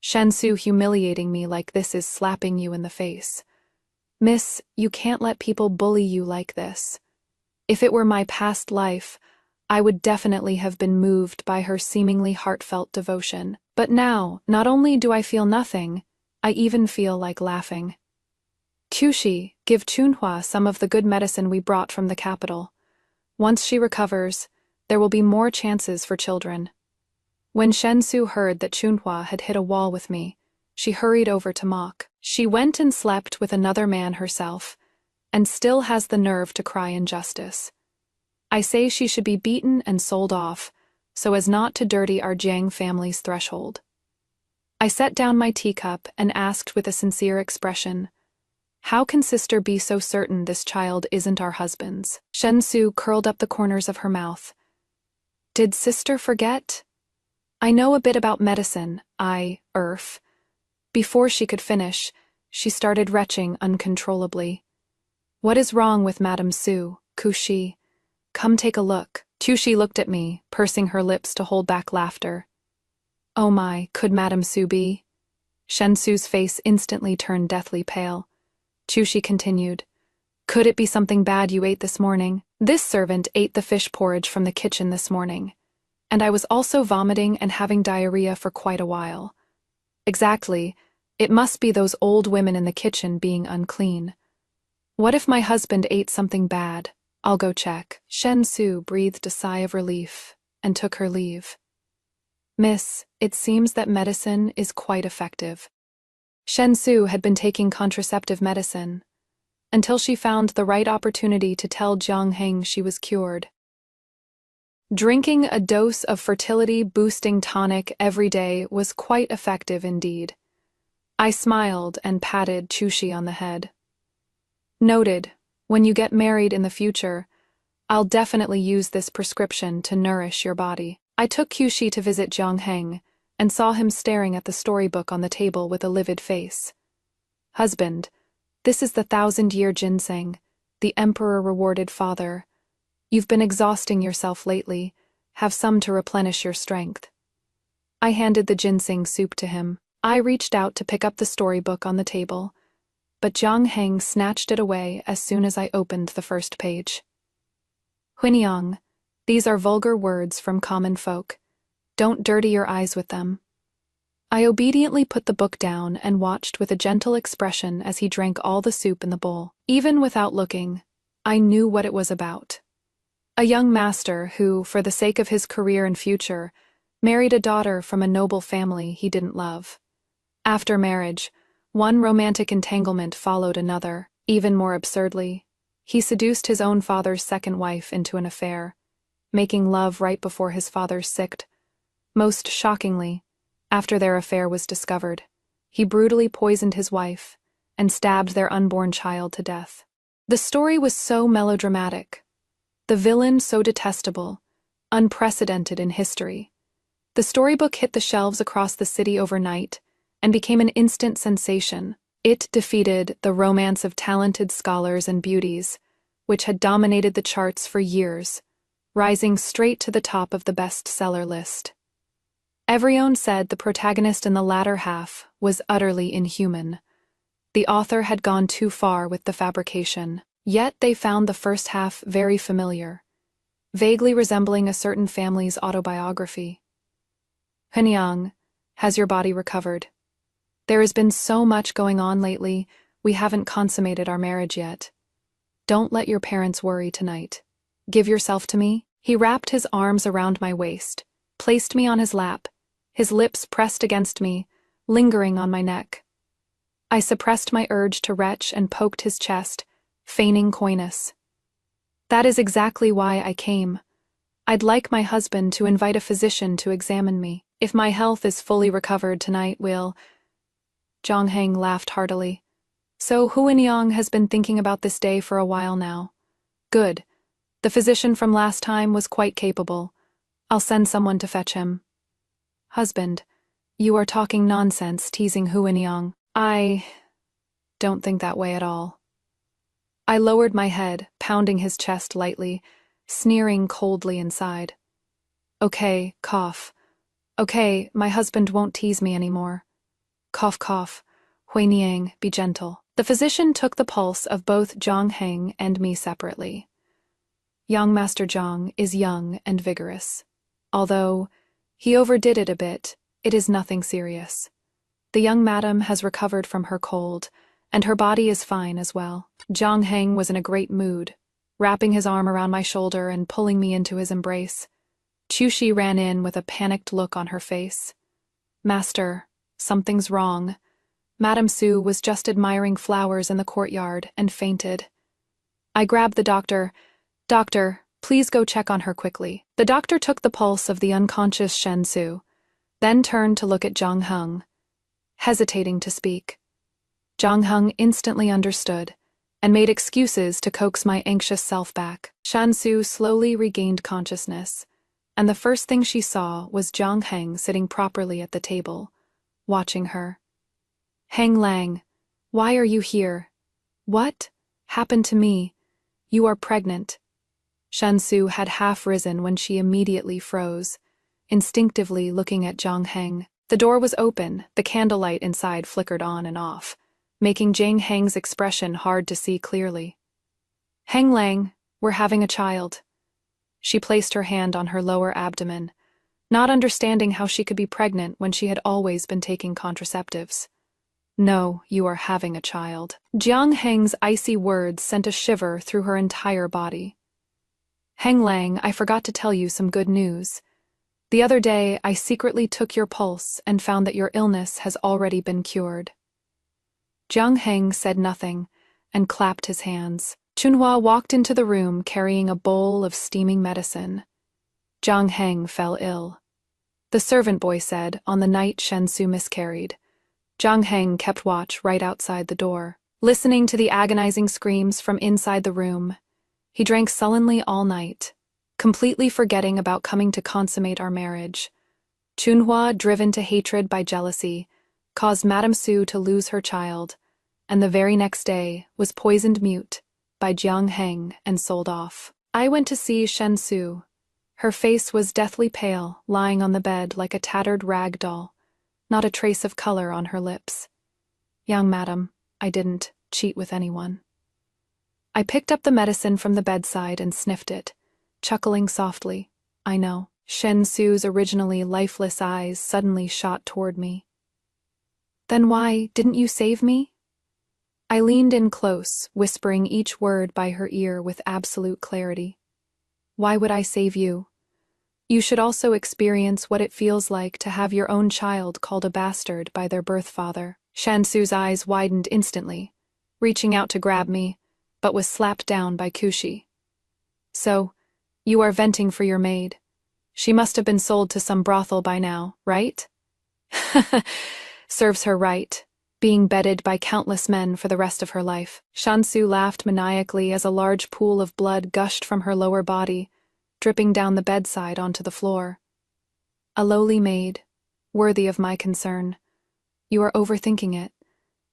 Shen Su humiliating me like this is slapping you in the face. Miss, you can't let people bully you like this. If it were my past life, I would definitely have been moved by her seemingly heartfelt devotion. But now, not only do I feel nothing, I even feel like laughing. Chushi, give Chunhua some of the good medicine we brought from the capital. Once she recovers, there will be more chances for children. When Shen Su heard that Chunhua had hit a wall with me, she hurried over to mock. She went and slept with another man herself, and still has the nerve to cry injustice. I say she should be beaten and sold off, so as not to dirty our Jiang family's threshold. I set down my teacup and asked with a sincere expression, how can sister be so certain this child isn't our husband's? Shen Su curled up the corners of her mouth. Did sister forget? I know a bit about medicine, Before she could finish, she started retching uncontrollably. What is wrong with Madame Su, Kushi? Come take a look. Chushi looked at me, pursing her lips to hold back laughter. Oh my, could Madame Su be? Shen Su's face instantly turned deathly pale. Chushi continued. Could it be something bad you ate this morning? This servant ate the fish porridge from the kitchen this morning, and I was also vomiting and having diarrhea for quite a while. Exactly, it must be those old women in the kitchen being unclean. What if my husband ate something bad? I'll go check. Shen Su breathed a sigh of relief and took her leave. Miss, it seems that medicine is quite effective. Shen Su had been taking contraceptive medicine until she found the right opportunity to tell Jiang Heng she was cured. Drinking a dose of fertility-boosting tonic every day was quite effective indeed. I smiled and patted Chushi on the head. Noted, when you get married in the future, I'll definitely use this prescription to nourish your body. I took Kyushi to visit Jiang Heng and saw him staring at the storybook on the table with a livid face. Husband, this is the 1,000-year ginseng, the emperor-rewarded father. You've been exhausting yourself lately. Have some to replenish your strength. I handed the ginseng soup to him. I reached out to pick up the storybook on the table, but Jiang Heng snatched it away as soon as I opened the first page. Huinyang, these are vulgar words from common folk. Don't dirty your eyes with them. I obediently put the book down and watched with a gentle expression as he drank all the soup in the bowl. Even without looking, I knew what it was about. A young master who, for the sake of his career and future, married a daughter from a noble family he didn't love. After marriage, one romantic entanglement followed another. Even more absurdly, he seduced his own father's second wife into an affair, making love right before his father's sicked. Most shockingly, after their affair was discovered, he brutally poisoned his wife and stabbed their unborn child to death. The story was so melodramatic, the villain so detestable, unprecedented in history. The storybook hit the shelves across the city overnight and became an instant sensation. It defeated the romance of talented scholars and beauties, which had dominated the charts for years, rising straight to the top of the bestseller list. Everyone said the protagonist in the latter half was utterly inhuman. The author had gone too far with the fabrication, yet they found the first half very familiar, vaguely resembling a certain family's autobiography. Huinyang, has your body recovered? There has been so much going on lately, we haven't consummated our marriage yet. Don't let your parents worry tonight. Give yourself to me. He wrapped his arms around my waist, placed me on his lap, his lips pressed against me, lingering on my neck. I suppressed my urge to retch and poked his chest, feigning coyness. That is exactly why I came. I'd like my husband to invite a physician to examine me. If my health is fully recovered tonight, we'll... Jiang Heng laughed heartily. So Huinyang has been thinking about this day for a while now. Good. The physician from last time was quite capable. I'll send someone to fetch him. Husband, you are talking nonsense, teasing Huinyang. I don't think that way at all. I lowered my head, pounding his chest lightly, sneering coldly inside. Okay, cough. Okay, my husband won't tease me anymore. Cough, cough. Huinyang, be gentle. The physician took the pulse of both Jiang Heng and me separately. Young Master Jiang is young and vigorous. Although he overdid it a bit, it is nothing serious. The young madam has recovered from her cold, and her body is fine as well. Jiang Heng was in a great mood, wrapping his arm around my shoulder and pulling me into his embrace. Kyushi ran in with a panicked look on her face. Master, something's wrong. Madame Su was just admiring flowers in the courtyard and fainted. I grabbed the doctor. Doctor, please go check on her quickly. The doctor took the pulse of the unconscious Shen Su, then turned to look at Jiang Heng, hesitating to speak. Jiang Heng instantly understood and made excuses to coax my anxious self back. Shen Su slowly regained consciousness, and the first thing she saw was Jiang Heng sitting properly at the table, watching her. Heng Lang, why are you here? What happened to me? You are pregnant. Shen Su had half risen when she immediately froze, instinctively looking at Jiang Heng. The door was open, the candlelight inside flickered on and off, making Jiang Heng's expression hard to see clearly. Heng Lang, we're having a child. She placed her hand on her lower abdomen, not understanding how she could be pregnant when she had always been taking contraceptives. No, you are having a child. Jiang Heng's icy words sent a shiver through her entire body. Heng Lang, I forgot to tell you some good news. The other day, I secretly took your pulse and found that your illness has already been cured. Jiang Heng said nothing and clapped his hands. Chunhua walked into the room carrying a bowl of steaming medicine. Jiang Heng fell ill. The servant boy said on the night Shen Su miscarried. Jiang Heng kept watch right outside the door, listening to the agonizing screams from inside the room. He drank sullenly all night, completely forgetting about coming to consummate our marriage. Chunhua, driven to hatred by jealousy, caused Madame Su to lose her child, and the very next day was poisoned mute by Jiang Heng and sold off. I went to see Shen Su. Her face was deathly pale, lying on the bed like a tattered rag doll, not a trace of color on her lips. Young madam, I didn't cheat with anyone. I picked up the medicine from the bedside and sniffed it, chuckling softly. I know. Shen Su's originally lifeless eyes suddenly shot toward me. Then why didn't you save me? I leaned in close, whispering each word by her ear with absolute clarity. Why would I save you? You should also experience what it feels like to have your own child called a bastard by their birth father. Shen Su's eyes widened instantly, reaching out to grab me, but was slapped down by Kushi. So, you are venting for your maid. She must have been sold to some brothel by now, right? Serves her right, being bedded by countless men for the rest of her life. Shansu laughed maniacally as a large pool of blood gushed from her lower body, dripping down the bedside onto the floor. A lowly maid, worthy of my concern. You are overthinking it.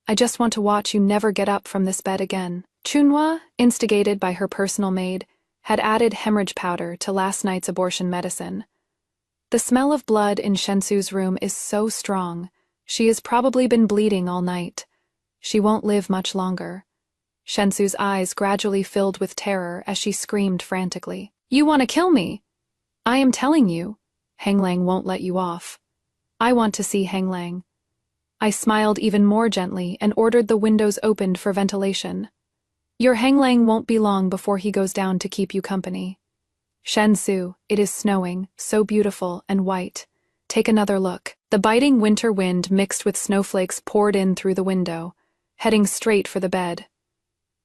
I just want to watch you never get up from this bed again. Chunhua, instigated by her personal maid, had added hemorrhage powder to last night's abortion medicine. The smell of blood in Shensu's room is so strong, she has probably been bleeding all night. She won't live much longer. Shensu's eyes gradually filled with terror as she screamed frantically. You want to kill me? I am telling you, Henglang won't let you off. I want to see Henglang. I smiled even more gently and ordered the windows opened for ventilation. Your Henglang won't be long before he goes down to keep you company. Shensu, it is snowing, so beautiful and white. Take another look. The biting winter wind mixed with snowflakes poured in through the window, heading straight for the bed.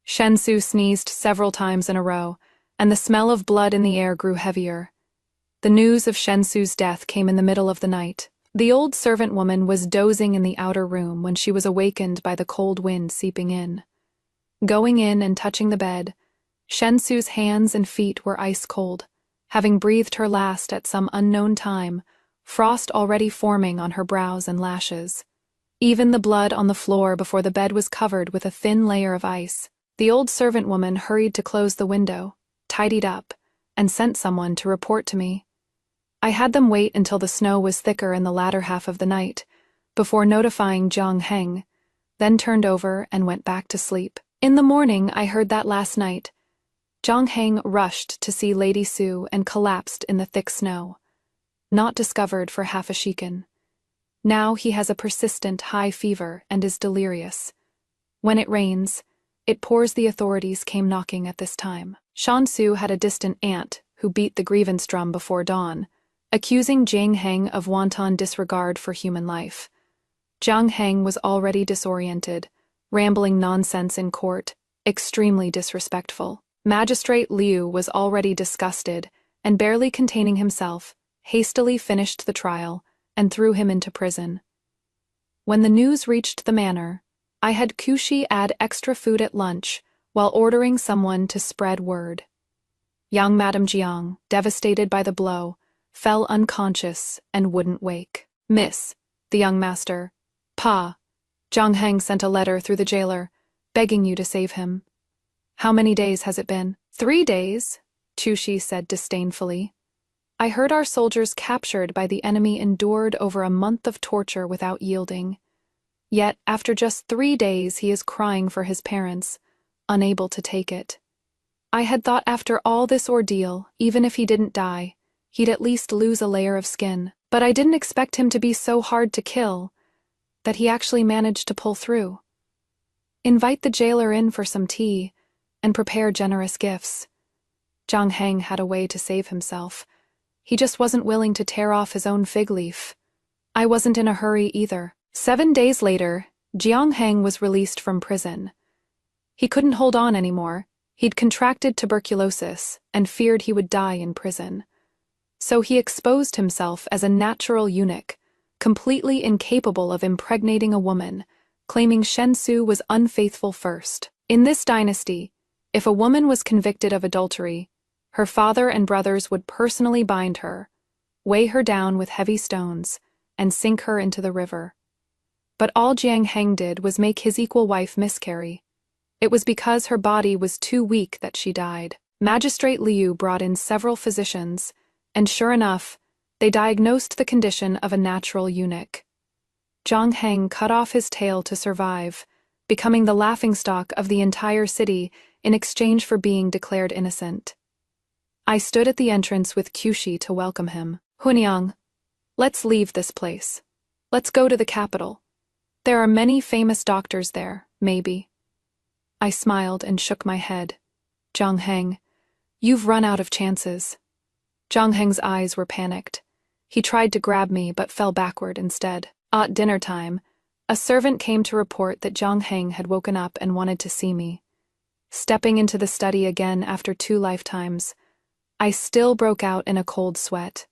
Shensu sneezed several times in a row, and the smell of blood in the air grew heavier. The news of Shensu's death came in the middle of the night. The old servant woman was dozing in the outer room when she was awakened by the cold wind seeping in. Going in and touching the bed, Shensu's hands and feet were ice cold, having breathed her last at some unknown time, frost already forming on her brows and lashes. Even the blood on the floor before the bed was covered with a thin layer of ice. The old servant woman hurried to close the window, tidied up, and sent someone to report to me. I had them wait until the snow was thicker in the latter half of the night, before notifying Jiang Heng, then turned over and went back to sleep. In the morning, I heard that last night, Jiang Heng rushed to see Lady Su and collapsed in the thick snow. Not discovered for half a shikan. Now he has a persistent high fever and is delirious. When it rains, it pours. The authorities came knocking at this time. Shansu had a distant aunt who beat the grievance drum before dawn, accusing Jiang Heng of wanton disregard for human life. Jiang Heng was already disoriented, rambling nonsense in court, extremely disrespectful. Magistrate Liu was already disgusted and, barely containing himself, hastily finished the trial and threw him into prison. When the news reached the manor, I had Kushi add extra food at lunch while ordering someone to spread word. Young Madame Jiang, devastated by the blow, fell unconscious and wouldn't wake. Miss, the young master, Pa, Jiang Heng sent a letter through the jailer, begging you to save him. How many days has it been? 3 days, Chushi said disdainfully. I heard our soldiers captured by the enemy endured over a month of torture without yielding. Yet, after just 3 days, he is crying for his parents, unable to take it. I had thought after all this ordeal, even if he didn't die, he'd at least lose a layer of skin. But I didn't expect him to be so hard to kill, that he actually managed to pull through. Invite the jailer in for some tea, and prepare generous gifts. Jiang Heng had a way to save himself. He just wasn't willing to tear off his own fig leaf. I wasn't in a hurry either. 7 days later, Jiang Heng was released from prison. He couldn't hold on anymore. He'd contracted tuberculosis and feared he would die in prison. So he exposed himself as a natural eunuch, completely incapable of impregnating a woman, claiming Shensu was unfaithful first. In this dynasty, If a woman was convicted of adultery, her father and brothers would personally bind her, weigh her down with heavy stones, and sink her into the river. But all Jiang Heng did was make his equal wife miscarry. It was because her body was too weak that she died. Magistrate Liu brought in several physicians, and sure enough, they diagnosed the condition of a natural eunuch. Jiang Heng cut off his tail to survive, becoming the laughingstock of the entire city in exchange for being declared innocent. I stood at the entrance with Qixi to welcome him. Hunyang, let's leave this place. Let's go to the capital. There are many famous doctors there, maybe. I smiled and shook my head. Jiang Heng, you've run out of chances. Jiang Heng's eyes were panicked. He tried to grab me but fell backward instead. At dinner time, a servant came to report that Jiang Heng had woken up and wanted to see me. Stepping into the study again after 2 lifetimes, I still broke out in a cold sweat.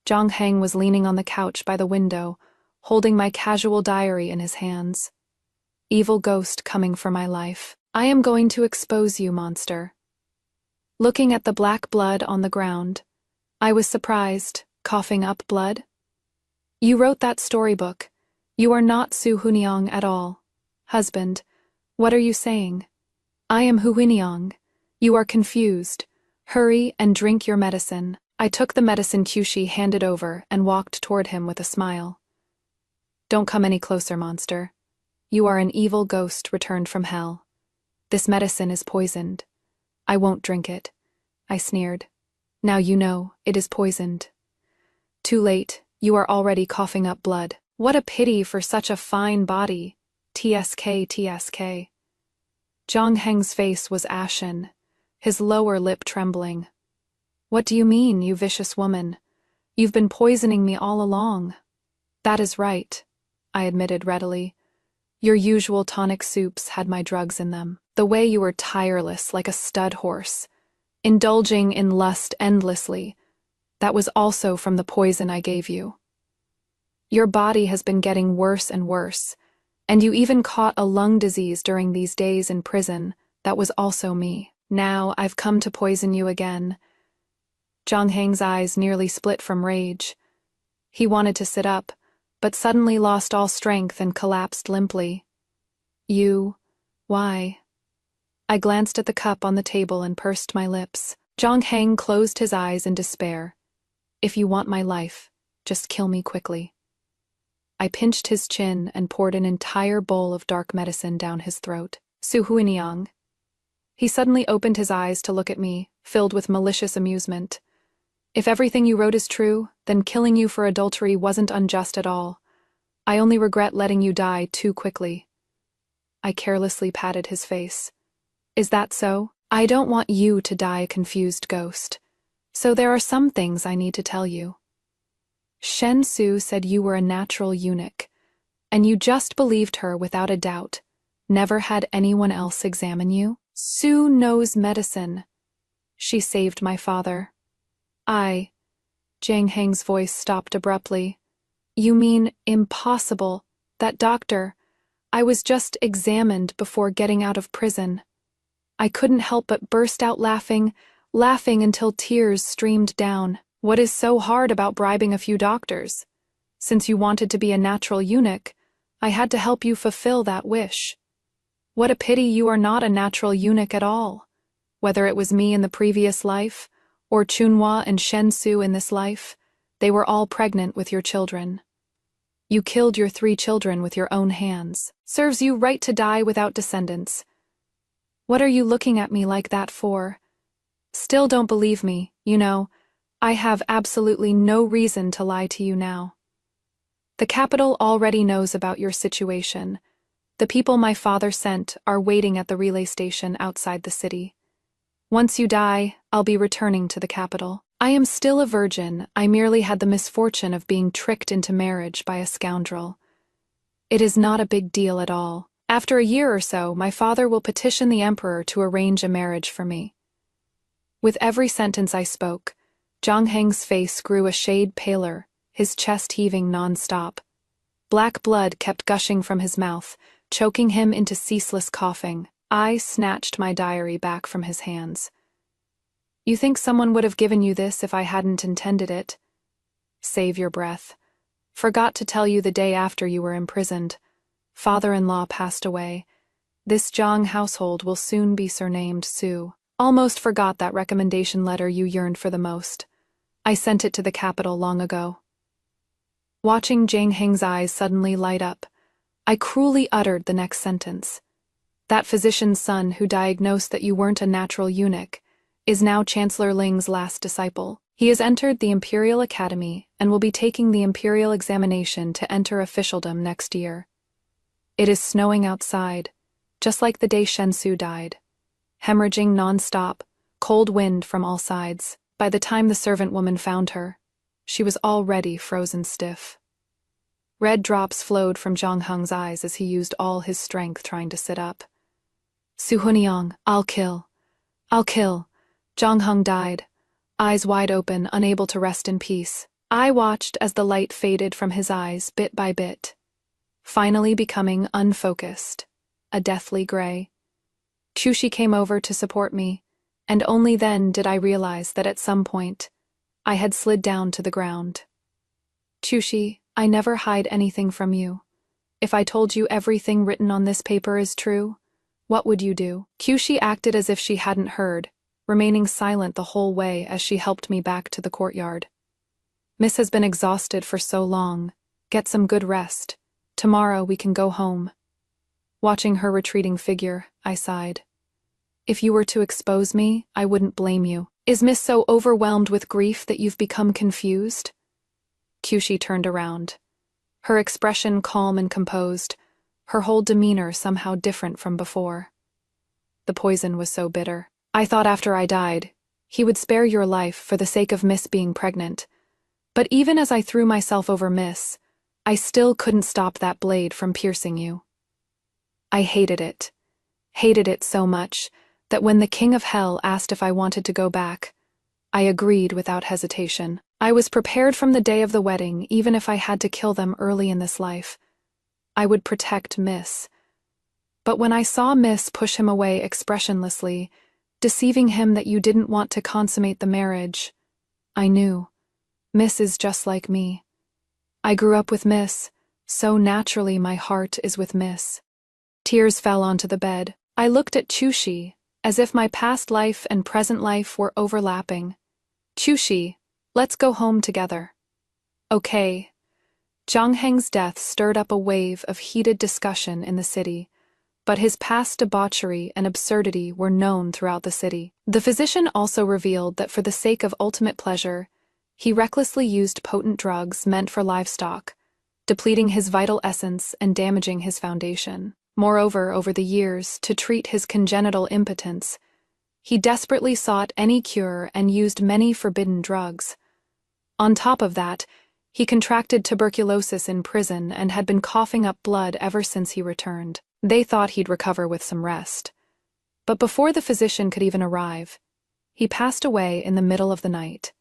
Jiang Heng was leaning on the couch by the window, holding my casual diary in his hands. Evil ghost coming for my life. I am going to expose you, monster. Looking at the black blood on the ground, I was surprised, coughing up blood. You wrote that storybook. You are not Su Hunyang at all. Husband, what are you saying? I am Hu Hunyang. You are confused. Hurry and drink your medicine. I took the medicine Qixi handed over and walked toward him with a smile. Don't come any closer, monster. You are an evil ghost returned from hell. This medicine is poisoned. I won't drink it. I sneered. Now you know, it is poisoned. Too late, you are already coughing up blood. What a pity for such a fine body. TSK, TSK. Jiang Heng's face was ashen, his lower lip trembling. What do you mean, you vicious woman? You've been poisoning me all along. That is right, I admitted readily. Your usual tonic soups had my drugs in them. The way you were tireless like a stud horse, indulging in lust endlessly, that was also from the poison I gave you. Your body has been getting worse and worse, and you even caught a lung disease during these days in prison. That was also me. Now I've come to poison you again. Jiang Heng's eyes nearly split from rage. He wanted to sit up, but suddenly lost all strength and collapsed limply. You, why? I glanced at the cup on the table and pursed my lips. Jiang Heng closed his eyes in despair. If you want my life, just kill me quickly. I pinched his chin and poured an entire bowl of dark medicine down his throat. Su Hunyang. He suddenly opened his eyes to look at me, filled with malicious amusement. If everything you wrote is true, then killing you for adultery wasn't unjust at all. I only regret letting you die too quickly. I carelessly patted his face. Is that so? I don't want you to die a confused ghost. So there are some things I need to tell you. Shen Su said you were a natural eunuch, and you just believed her without a doubt. Never had anyone else examine you? Su knows medicine. She saved my father. Jiang Heng's voice stopped abruptly. You mean impossible? That doctor. I was just examined before getting out of prison. I couldn't help but burst out laughing until tears streamed down. What is so hard about bribing a few doctors? Since you wanted to be a natural eunuch, I had to help you fulfill that wish. What a pity you are not a natural eunuch at all. Whether it was me in the previous life, or Chunhua and Shen Su in this life, they were all pregnant with your children. You killed your 3 children with your own hands. Serves you right to die without descendants. What are you looking at me like that for? Still don't believe me, you know. I have absolutely no reason to lie to you now. The capital already knows about your situation. The people my father sent are waiting at the relay station outside the city. Once you die, I'll be returning to the capital. I am still a virgin. I merely had the misfortune of being tricked into marriage by a scoundrel. It is not a big deal at all. After a year or so, my father will petition the emperor to arrange a marriage for me. With every sentence I spoke, Jiang Heng's face grew a shade paler, his chest heaving non-stop. Black blood kept gushing from his mouth, choking him into ceaseless coughing. I snatched my diary back from his hands. You think someone would have given you this if I hadn't intended it? Save your breath. Forgot to tell you the day after you were imprisoned. Father-in-law passed away. This Zhang household will soon be surnamed Su. Almost forgot that recommendation letter you yearned for the most. I sent it to the capital long ago. Watching Zhang Heng's eyes suddenly light up, I cruelly uttered the next sentence. That physician's son who diagnosed that you weren't a natural eunuch is now Chancellor Ling's last disciple. He has entered the Imperial Academy and will be taking the Imperial examination to enter officialdom next year. It is snowing outside, just like the day Shensu died. Hemorrhaging non-stop, cold wind from all sides. By the time the servant woman found her, she was already frozen stiff. Red drops flowed from Zhang Heng's eyes as he used all his strength trying to sit up. Su Hunyang, I'll kill. I'll kill. Zhang Heng died, eyes wide open, unable to rest in peace. I watched as the light faded from his eyes bit by bit, finally becoming unfocused, a deathly gray. Chushi came over to support me, and only then did I realize that at some point, I had slid down to the ground. Chushi, I never hide anything from you. If I told you everything written on this paper is true, what would you do? Chushi acted as if she hadn't heard, remaining silent the whole way as she helped me back to the courtyard. Miss has been exhausted for so long. Get some good rest. Tomorrow we can go home. Watching her retreating figure, I sighed. If you were to expose me, I wouldn't blame you. Is Miss so overwhelmed with grief that you've become confused? Chushi turned around. Her expression calm and composed, her whole demeanor somehow different from before. The poison was so bitter. I thought after I died, he would spare your life for the sake of Miss being pregnant. But even as I threw myself over Miss, I still couldn't stop that blade from piercing you. I hated it so much that when the King of Hell asked if I wanted to go back, I agreed without hesitation. I was prepared from the day of the wedding, even if I had to kill them early in this life. I would protect Miss. But when I saw Miss push him away expressionlessly, deceiving him that you didn't want to consummate the marriage, I knew. Miss is just like me. I grew up with Miss, so naturally my heart is with Miss. Tears fell onto the bed. I looked at Chushi, as if my past life and present life were overlapping. Chushi, let's go home together. Okay. Zhang Heng's death stirred up a wave of heated discussion in the city, but his past debauchery and absurdity were known throughout the city. The physician also revealed that for the sake of ultimate pleasure, he recklessly used potent drugs meant for livestock, depleting his vital essence and damaging his foundation. Moreover, over the years, to treat his congenital impotence, he desperately sought any cure and used many forbidden drugs. On top of that, he contracted tuberculosis in prison and had been coughing up blood ever since he returned. They thought he'd recover with some rest. But before the physician could even arrive, he passed away in the middle of the night.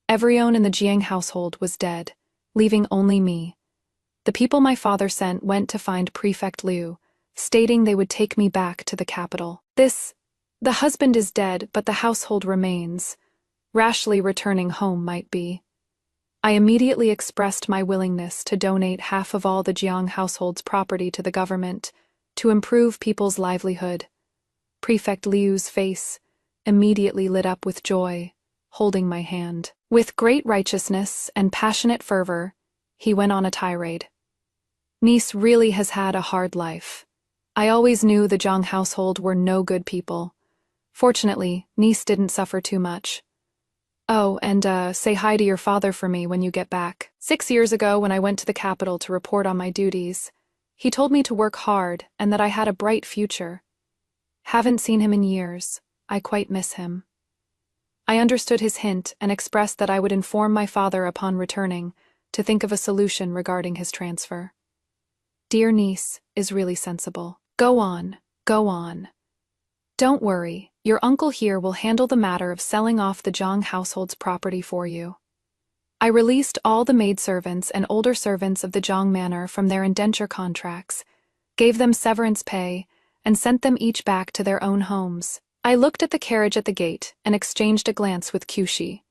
Everyone in the Jiang household was dead, leaving only me. The people my father sent went to find Prefect Liu, stating they would take me back to the capital. The husband is dead, but the household remains. Rashly returning home might be. I immediately expressed my willingness to donate half of all the Jiang household's property to the government to improve people's livelihood. Prefect Liu's face immediately lit up with joy, holding my hand. With great righteousness and passionate fervor, he went on a tirade. Niece really has had a hard life. I always knew the Zhang household were no good people. Fortunately, Niece didn't suffer too much. Oh, and say hi to your father for me when you get back. 6 years ago, when I went to the capital to report on my duties, he told me to work hard and that I had a bright future. Haven't seen him in years. I quite miss him. I understood his hint and expressed that I would inform my father upon returning to think of a solution regarding his transfer. Dear niece is really sensible. Go on, go on. Don't worry, your uncle here will handle the matter of selling off the Zhang household's property for you. I released all the maidservants and older servants of the Zhang manor from their indenture contracts, gave them severance pay, and sent them each back to their own homes. I looked at the carriage at the gate and exchanged a glance with Kyushi.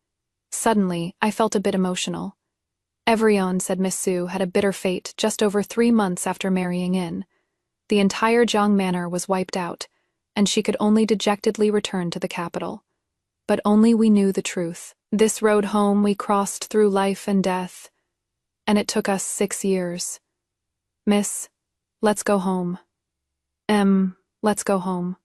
Suddenly, I felt a bit emotional. Everyone, said Miss Sue, had a bitter fate just over 3 months after marrying in. The entire Jiang manor was wiped out, and she could only dejectedly return to the capital. But only we knew the truth. This road home we crossed through life and death, and it took us 6 years. Miss, let's go home. Let's go home.